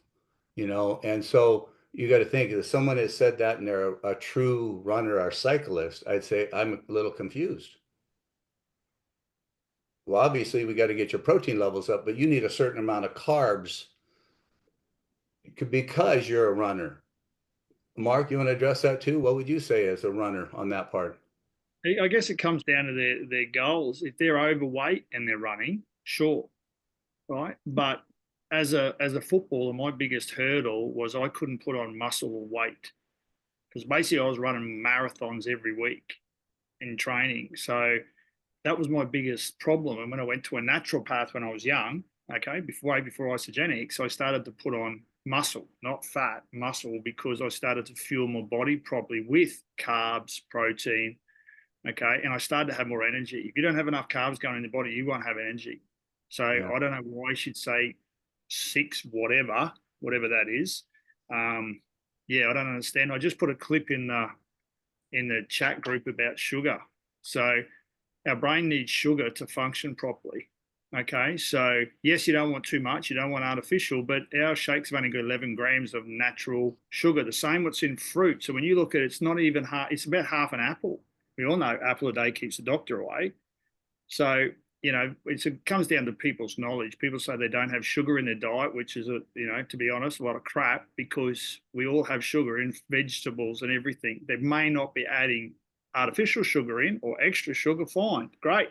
Speaker 2: and so you got to think if someone has said that and they're a true runner or cyclist, I'd say I'm a little confused. Well, obviously we got to get your protein levels up, but you need a certain amount of carbs because you're a runner. Mark, you want to address that too? What would you say as a runner on that part?
Speaker 3: I guess it comes down to their goals. If they're overweight and they're running, sure, right? But as a footballer, my biggest hurdle was I couldn't put on muscle or weight because basically I was running marathons every week in training. So that was my biggest problem. And when I went to a naturopath when I was young, okay, way before isogenics, I started to put on muscle, not fat, muscle, because I started to fuel my body properly with carbs, protein, okay, and I started to have more energy. If you don't have enough carbs going in the body, you won't have energy. So
Speaker 2: Yeah.
Speaker 3: I don't know why I should say 6, whatever that is. Yeah, I don't understand. I just put a clip in the chat group about sugar. So our brain needs sugar to function properly. Okay, so yes, you don't want too much, you don't want artificial, but our shakes have only got 11 grams of natural sugar, the same what's in fruit. So when you look at it, it's not even half, it's about half an apple. We all know apple a day keeps the doctor away. So, it comes down to people's knowledge. People say they don't have sugar in their diet, which is, to be honest, a lot of crap, because we all have sugar in vegetables and everything. They may not be adding artificial sugar in or extra sugar, fine, great.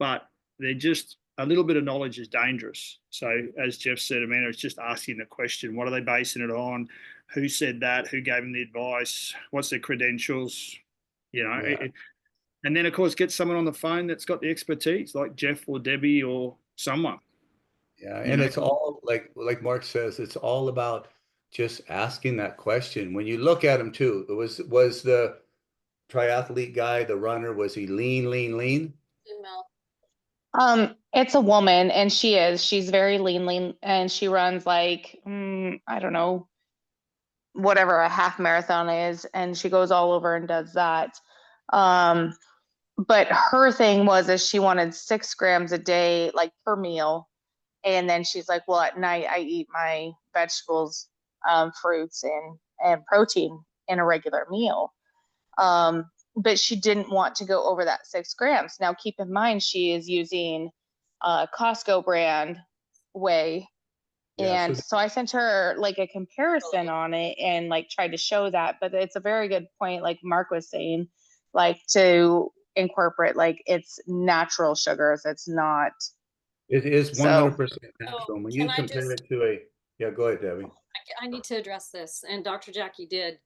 Speaker 3: But they're just, a little bit of knowledge is dangerous. So as Jeff said, Amanda, it's just asking the question, what are they basing it on? Who said that? Who gave them the advice? What's their credentials?
Speaker 2: Yeah.
Speaker 3: And then, of course, get someone on the phone that's got the expertise, like Jeff or Debbie or someone.
Speaker 2: Yeah, and it's all like Mark says, it's all about just asking that question. When you look at him too, was the triathlete guy, the runner, was he lean, lean, lean?
Speaker 9: It's a woman, and she's very lean, and she runs like, I don't know, whatever a half marathon is, and she goes all over and does that. But her thing is she wanted 6 grams a day, like per meal. And then she's like, well, at night I eat my vegetables, fruits and protein in a regular meal. But she didn't want to go over that 6 grams. Now, keep in mind, she is using Costco brand whey.
Speaker 2: Yeah,
Speaker 9: And so I sent her like a comparison on it and like tried to show that. But it's a very good point, like Mark was saying, like to incorporate like it's natural sugars. It's not
Speaker 2: It is
Speaker 9: So
Speaker 2: 100% natural. When
Speaker 1: can
Speaker 2: you
Speaker 1: I
Speaker 2: compare
Speaker 1: just,
Speaker 2: it to a, yeah, go ahead, Debbie.
Speaker 1: I need to address this, and Dr. Jackie did.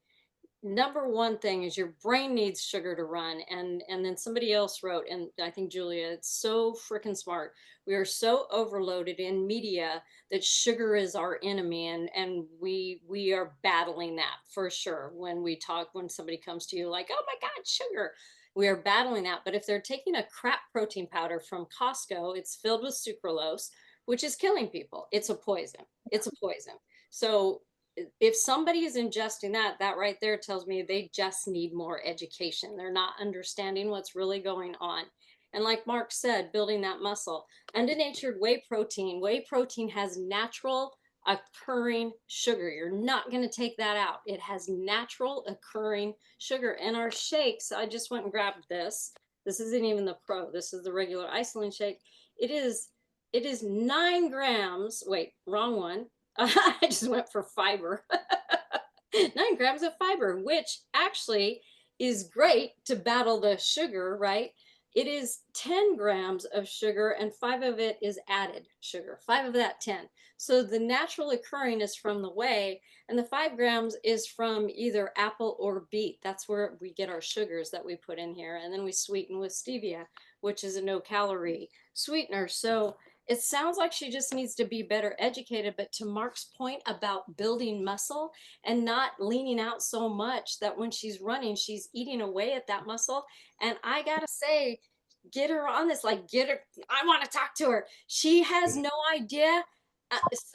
Speaker 1: Number one thing is your brain needs sugar to run, and then somebody else wrote, and I think Julia, it's so freaking smart. We are so overloaded in media that sugar is our enemy, and we are battling that for sure. When somebody comes to you like, oh my god, sugar, we are battling that. But if they're taking a crap protein powder from Costco, it's filled with sucralose, which is killing people. It's a poison. It's a poison. So if somebody is ingesting that, that right there tells me they just need more education. They're not understanding what's really going on. And like Mark said, building that muscle. Undenatured whey protein has natural occurring sugar. You're not going to take that out. It has natural occurring sugar. And our shakes, I just went and grabbed this. This isn't even the pro. This is the regular isolate shake. It is 9 grams. Wait, wrong one. I just went for fiber. 9 grams of fiber, which actually is great to battle the sugar, right? It is 10 grams of sugar, and 5 of it is added sugar. 5 of that 10. So the natural occurring is from the whey, and the 5 grams is from either apple or beet. That's where we get our sugars that we put in here, and then we sweeten with stevia, which is a no-calorie sweetener. So it sounds like she just needs to be better educated. But to Mark's point about building muscle and not leaning out so much that when she's running, she's eating away at that muscle. And I gotta say, get her on this, like, get her. I want to talk to her. She has no idea.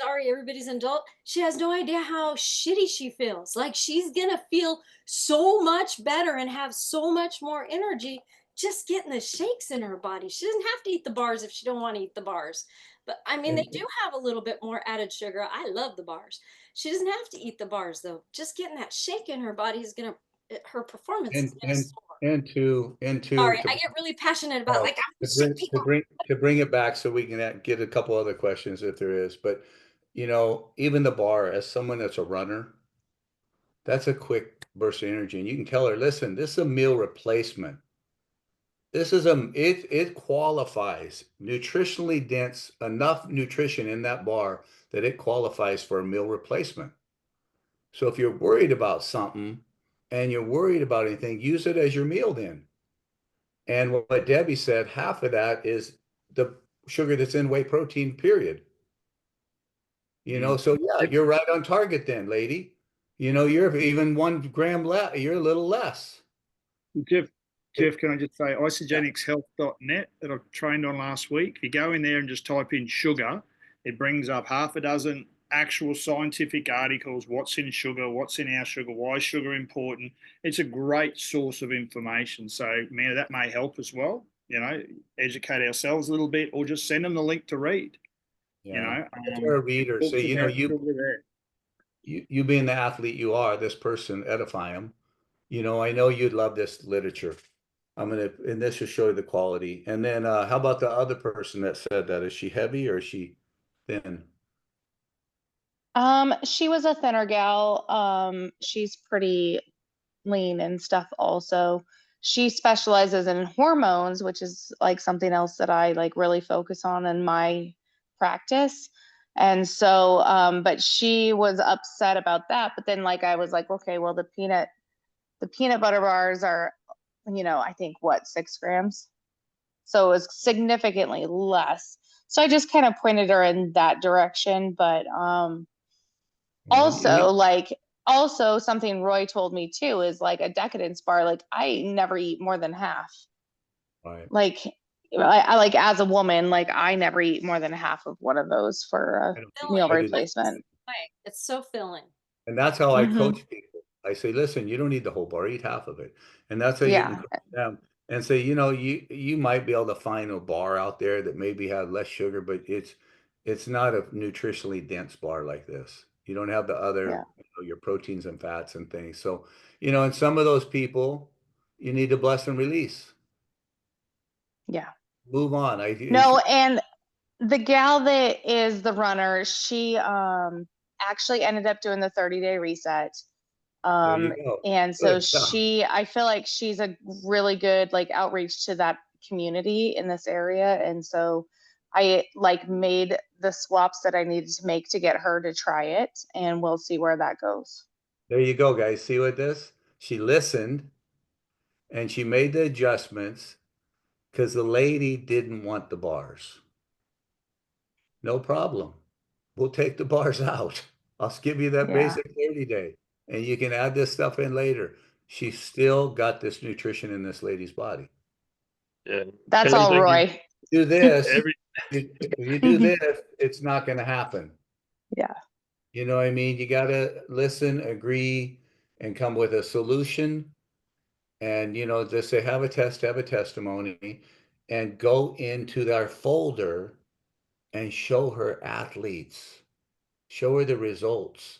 Speaker 1: Sorry, everybody's an adult. She has no idea how shitty she feels. Like, she's gonna feel so much better and have so much more energy just getting the shakes in her body. She doesn't have to eat the bars if she don't want to eat the bars. But I mean, they
Speaker 2: And,
Speaker 1: do have a little bit more added sugar. I love the bars. She doesn't have to eat the bars though. Just getting that shake in her body is gonna, her performance is
Speaker 2: and,
Speaker 1: gonna
Speaker 2: and,
Speaker 1: soar.
Speaker 2: and
Speaker 1: Sorry, I get really passionate about,
Speaker 2: uh,
Speaker 1: like, I'm
Speaker 2: to
Speaker 1: shit
Speaker 2: bring, to
Speaker 1: people.
Speaker 2: bring, to bring it back so we can get a couple other questions if there is, but even the bar, as someone that's a runner, that's a quick burst of energy. And you can tell her, listen, this is a meal replacement. It qualifies nutritionally dense, enough nutrition in that bar that it qualifies for a meal replacement. So if you're worried about something and you're worried about anything, use it as your meal then. And what Debbie said, half of that is the sugar that's in whey protein, period. So yeah, you're right on target then, lady. You're even 1 gram less, you're a little less.
Speaker 3: Jeff, can I just say,
Speaker 2: Yeah.
Speaker 3: isogenicshealth.net that I trained on last week? If you go in there and just type in sugar, it brings up half a dozen actual scientific articles, what's in sugar, what's in our sugar, why is sugar important. It's a great source of information. So, man, that may help as well, educate ourselves a little bit, or just send them the link to read,
Speaker 2: Yeah. If you're a reader, so
Speaker 3: talks about sugar there.
Speaker 2: you being the athlete you are, this person, edify them. I know you'd love this literature. And this will show you the quality. And then how about the other person that said that? Is she heavy or is she thin?
Speaker 9: She was a thinner gal. She's pretty lean and stuff also. She specializes in hormones, which is like something else that I like really focus on in my practice. And so, but she was upset about that. But then like I was like, okay, well the peanut butter bars are, I think what, 6 grams? So it was significantly less. So I just kind of pointed her in that direction. But
Speaker 2: You
Speaker 9: also something Roy told me too is like a decadence bar, like I never eat more than half.
Speaker 2: right.
Speaker 9: Like I like, as a woman, like I never eat more than half of one of those for
Speaker 2: I don't
Speaker 9: a meal
Speaker 2: I do the
Speaker 9: replacement.
Speaker 1: It's so filling.
Speaker 2: And that's how I
Speaker 9: Hmm.
Speaker 2: coach people. I say, listen, you don't need the whole bar, eat half of it. And that's how you can
Speaker 9: Yeah.
Speaker 2: coach them and say, you might be able to find a bar out there that maybe have less sugar, but it's not a nutritionally dense bar like this. You don't have the
Speaker 9: Yeah.
Speaker 2: other, your proteins and fats and things. So, and some of those people, you need to bless and release.
Speaker 9: Yeah.
Speaker 2: Move on.
Speaker 9: No, and the gal that is the runner, she actually ended up doing the 30-day reset.
Speaker 2: There you go.
Speaker 9: And so
Speaker 2: Good stuff.
Speaker 9: I feel like she's a really good like outreach to that community in this area. And so I like made the swaps that I needed to make to get her to try it, and we'll see where that goes.
Speaker 2: There you go, guys. See what this? She listened and she made the adjustments because the lady didn't want the bars. No problem. We'll take the bars out. I'll give you that
Speaker 9: Yeah.
Speaker 2: basic 30 day and you can add this stuff in later. She still got this nutrition in this lady's body.
Speaker 8: Yeah.
Speaker 9: That's all,
Speaker 8: Everything
Speaker 9: Roy.
Speaker 2: Do this,
Speaker 8: every
Speaker 2: if you do this, it's not going to happen.
Speaker 9: Yeah.
Speaker 2: You know what I mean? You got to listen, agree, and come with a solution. And, you know, just say, have a test, have a testimony, and go into our folder and show her athletes, show her the results,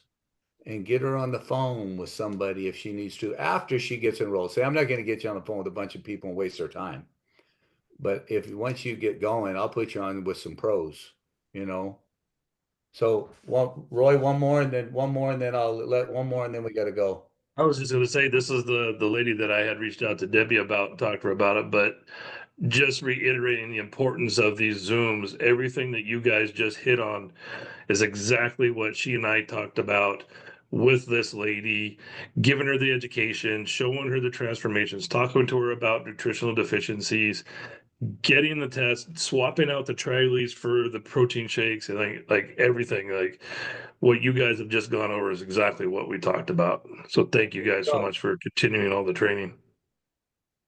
Speaker 2: and get her on the phone with somebody if she needs to after she gets enrolled. Say, I'm not going to get you on the phone with a bunch of people and waste their time. But if once you get going, I'll put you on with some pros, you know. So Roy, one more and then I'll let one more and then we got to go.
Speaker 8: I was just going to say, this is the lady that I had reached out to Debbie about, talked to her about it, but just reiterating the importance of these Zooms. Everything that you guys just hit on is exactly what she and I talked about with this lady, giving her the education, showing her the transformations, talking to her about nutritional deficiencies, getting the test, swapping out the tri-leads for the protein shakes, and like everything. Like what you guys have just gone over is exactly what we talked about. So thank you guys so much for continuing all the training.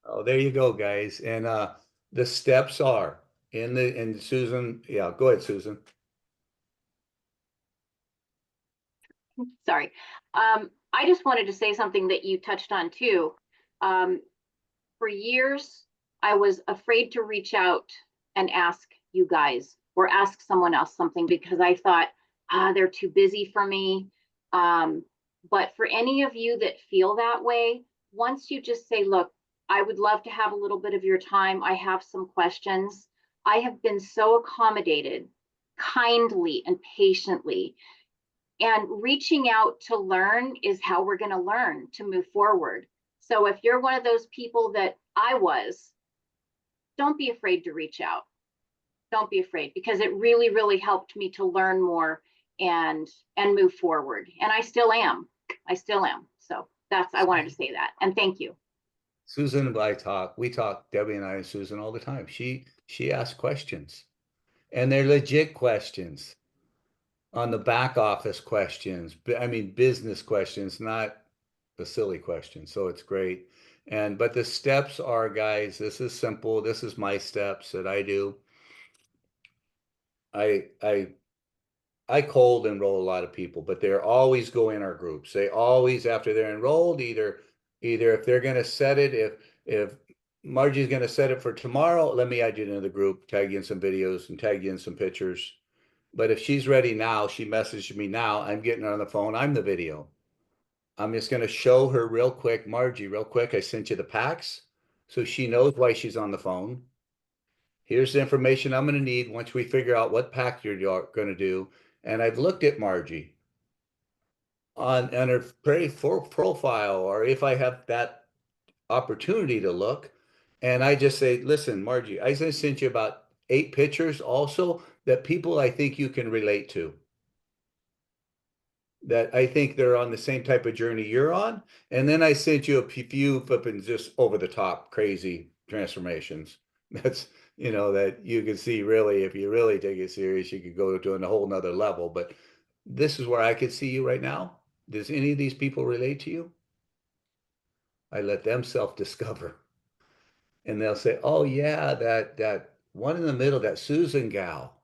Speaker 2: Oh, there you go, guys. And the steps are in Susan. Yeah, go ahead, Susan.
Speaker 10: Sorry. I just wanted to say something that you touched on too. For years, I was afraid to reach out and ask you guys or ask someone else something because I thought, they're too busy for me. But for any of you that feel that way, once you just say, look, I would love to have a little bit of your time. I have some questions. I have been so accommodated kindly and patiently. And reaching out to learn is how we're going to learn to move forward. So if you're one of those people that I was, don't be afraid to reach out. Don't be afraid because it really, really helped me to learn more and move forward. And I still am. I still am. So I wanted to say that. And thank you.
Speaker 2: Susan and we talk, Debbie and I and Susan all the time. She asks questions and they're legit questions on the back office questions. I mean, business questions, not the silly questions. So it's great. But the steps are, guys, this is simple. This is my steps that I do. I cold enroll a lot of people, but they always go in our groups. They always, after they're enrolled, either if they're going to set it, if Margie's going to set it for tomorrow, let me add you into the group, tag you in some videos and tag you in some pictures. But if she's ready now, she messaged me now, I'm getting her on the phone. I'm the video. I'm just going to show her real quick, Margie, real quick. I sent you the packs so she knows why she's on the phone. Here's the information I'm going to need once we figure out what pack you're going to do. And I've looked at Margie on her profile, or if I have that opportunity to look, and I just say, listen, Margie, I just sent you about 8 pictures also that people I think you can relate to. That I think they're on the same type of journey you're on. And then I sent you a few flipping just over the top crazy transformations. That's, you know, that you can see really, if you really take it serious, you could go to a whole nother level. But this is where I could see you right now. Does any of these people relate to you? I let them self-discover. And they'll say, oh yeah, that one in the middle, that Susan gal.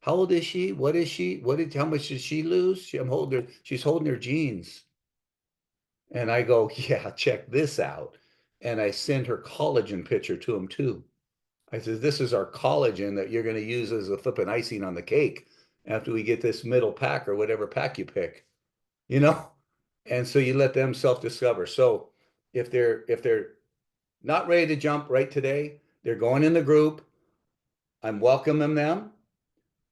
Speaker 2: How old is she? What is she? How much did she lose? She's holding her jeans. And I go, yeah, check this out. And I send her collagen picture to him too. I said, this is our collagen that you're going to use as a flipping icing on the cake after we get this middle pack or whatever pack you pick, you know? And so you let them self-discover. So if they're not ready to jump right today, they're going in the group. I'm welcoming them.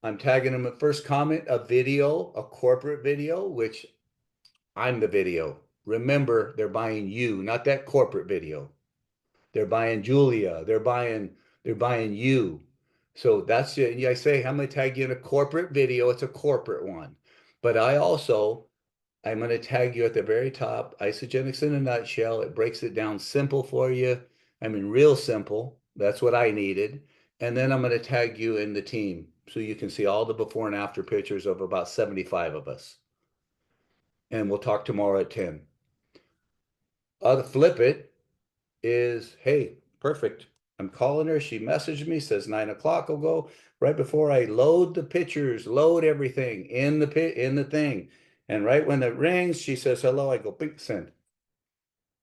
Speaker 2: I'm tagging them at first comment, a video, a corporate video, which I'm the video. Remember, they're buying you, not that corporate video. They're buying Julia. They're buying you. So that's it. I say, I'm going to tag you in a corporate video. It's a corporate one. But I'm going to tag you at the very top. Isogenics in a nutshell. It breaks it down simple for you. I mean, real simple. That's what I needed. And then I'm going to tag you in the team so you can see all the before and after pictures of about 75 of us. And we'll talk tomorrow at 10. Flip it is, hey, perfect. I'm calling her. She messaged me, says 9 o'clock will go. Right before I load the pictures, load everything in the thing. And right when it rings, she says hello. I go, bing, send.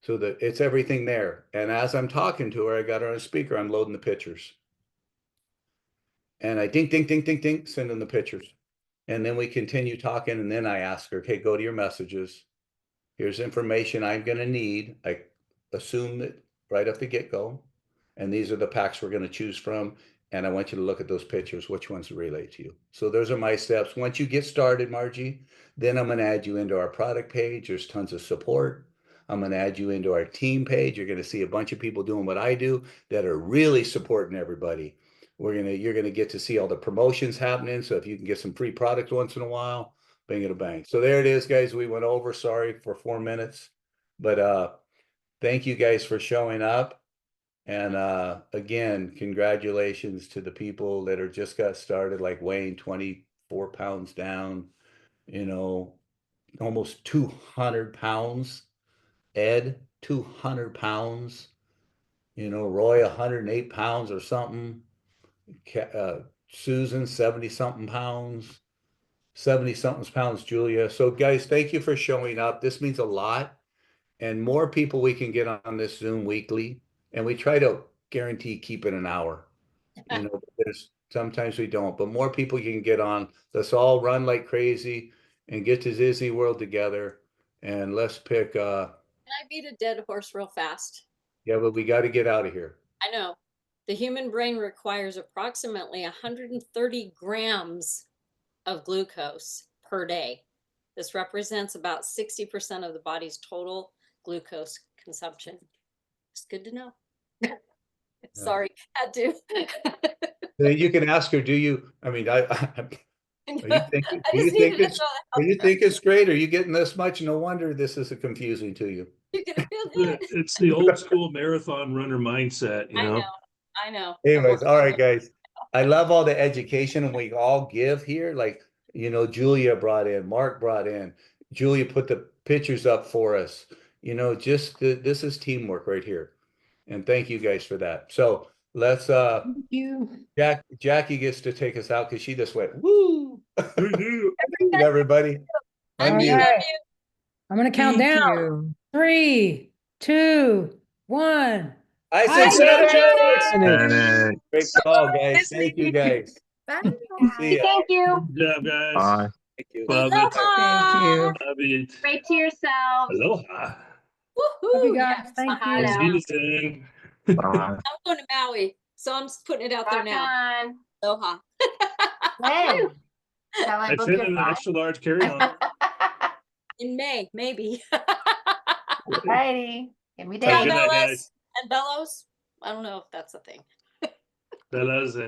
Speaker 2: So that it's everything there. And as I'm talking to her, I got her on a speaker. I'm loading the pictures. And I ding, ding, ding, ding, ding, sending the pictures. And then we continue talking. And then I ask her, okay, go to your messages. Here's information I'm going to need. I assume that right off the get-go. And these are the packs we're going to choose from. And I want you to look at those pictures, which ones relate to you. So those are my steps. Once you get started, Margie, then I'm going to add you into our product page. There's tons of support. I'm going to add you into our team page. You're going to see a bunch of people doing what I do that are really supporting everybody. You're going to get to see all the promotions happening. So if you can get some free product once in a while, bang it a bang. So there it is, guys. We went over, sorry for 4 minutes, but thank you guys for showing up. And again, congratulations to the people that are just got started, like Wayne, 24 pounds down, almost 200 pounds. Ed, 200 pounds. Roy, 108 pounds or something. Susan, 70 something pounds. 70 something pounds, Julia. So guys, thank you for showing up. This means a lot. And more people we can get on this Zoom weekly. And we try to guarantee keep it an hour. There's sometimes we don't, but more people you can get on. Let's all run like crazy and get to Disney World together. And let's pick
Speaker 1: Can I beat a dead horse real fast?
Speaker 2: yeah, but we got to get out of here.
Speaker 1: I know. The human brain requires approximately 130 grams of glucose per day. This represents about 60% of the body's total glucose consumption. It's good to know. Sorry, had to.
Speaker 2: You can ask her, do you, I mean, are you thinking,
Speaker 1: I just needed to throw
Speaker 2: do you think it's great? Are you getting this much? No wonder this is confusing to you.
Speaker 1: You're gonna feel good.
Speaker 8: It's the old school marathon runner mindset,
Speaker 1: I know.
Speaker 2: Anyways, all right, guys. I love all the education and we all give here. Like, Julia brought in, Mark brought in, Julia put the pictures up for us. This is teamwork right here. And thank you guys for that. So let's
Speaker 7: Thank you.
Speaker 2: Jackie gets to take us out because she just went, woo.
Speaker 8: you.
Speaker 2: Everybody.
Speaker 1: Unmute,
Speaker 2: Unmute.
Speaker 1: unmute.
Speaker 6: I'm gonna count
Speaker 7: Thank
Speaker 6: down.
Speaker 7: you.
Speaker 6: 3, 2, 1.
Speaker 2: I said
Speaker 8: And
Speaker 2: great call, guys. Thank you, guys.
Speaker 6: Bye.
Speaker 2: See ya.
Speaker 10: Thank you.
Speaker 8: good job, guys.
Speaker 2: Thank you.
Speaker 8: Love it.
Speaker 1: Aloha.
Speaker 7: Thank you.
Speaker 8: Love it.
Speaker 10: Great to yourselves.
Speaker 8: Aloha.
Speaker 6: Love
Speaker 1: Woohoo.
Speaker 6: you guys.
Speaker 1: Yes.
Speaker 6: Thank
Speaker 10: Mahalo.
Speaker 6: you.
Speaker 8: Be the same.
Speaker 1: I'm going to Maui, so I'm just putting it out there
Speaker 10: Rock
Speaker 1: now.
Speaker 10: on.
Speaker 1: Aloha.
Speaker 10: Hey. Shall
Speaker 8: I
Speaker 10: book
Speaker 8: fit
Speaker 10: your
Speaker 8: in an
Speaker 10: flight?
Speaker 8: extra large carry-on.
Speaker 1: In May, maybe.
Speaker 10: Alrighty. Give me
Speaker 8: Have a
Speaker 10: dates.
Speaker 8: good night,
Speaker 1: Bellas
Speaker 8: guys.
Speaker 1: and Bellows. I don't know if that's a thing.
Speaker 8: Fellas and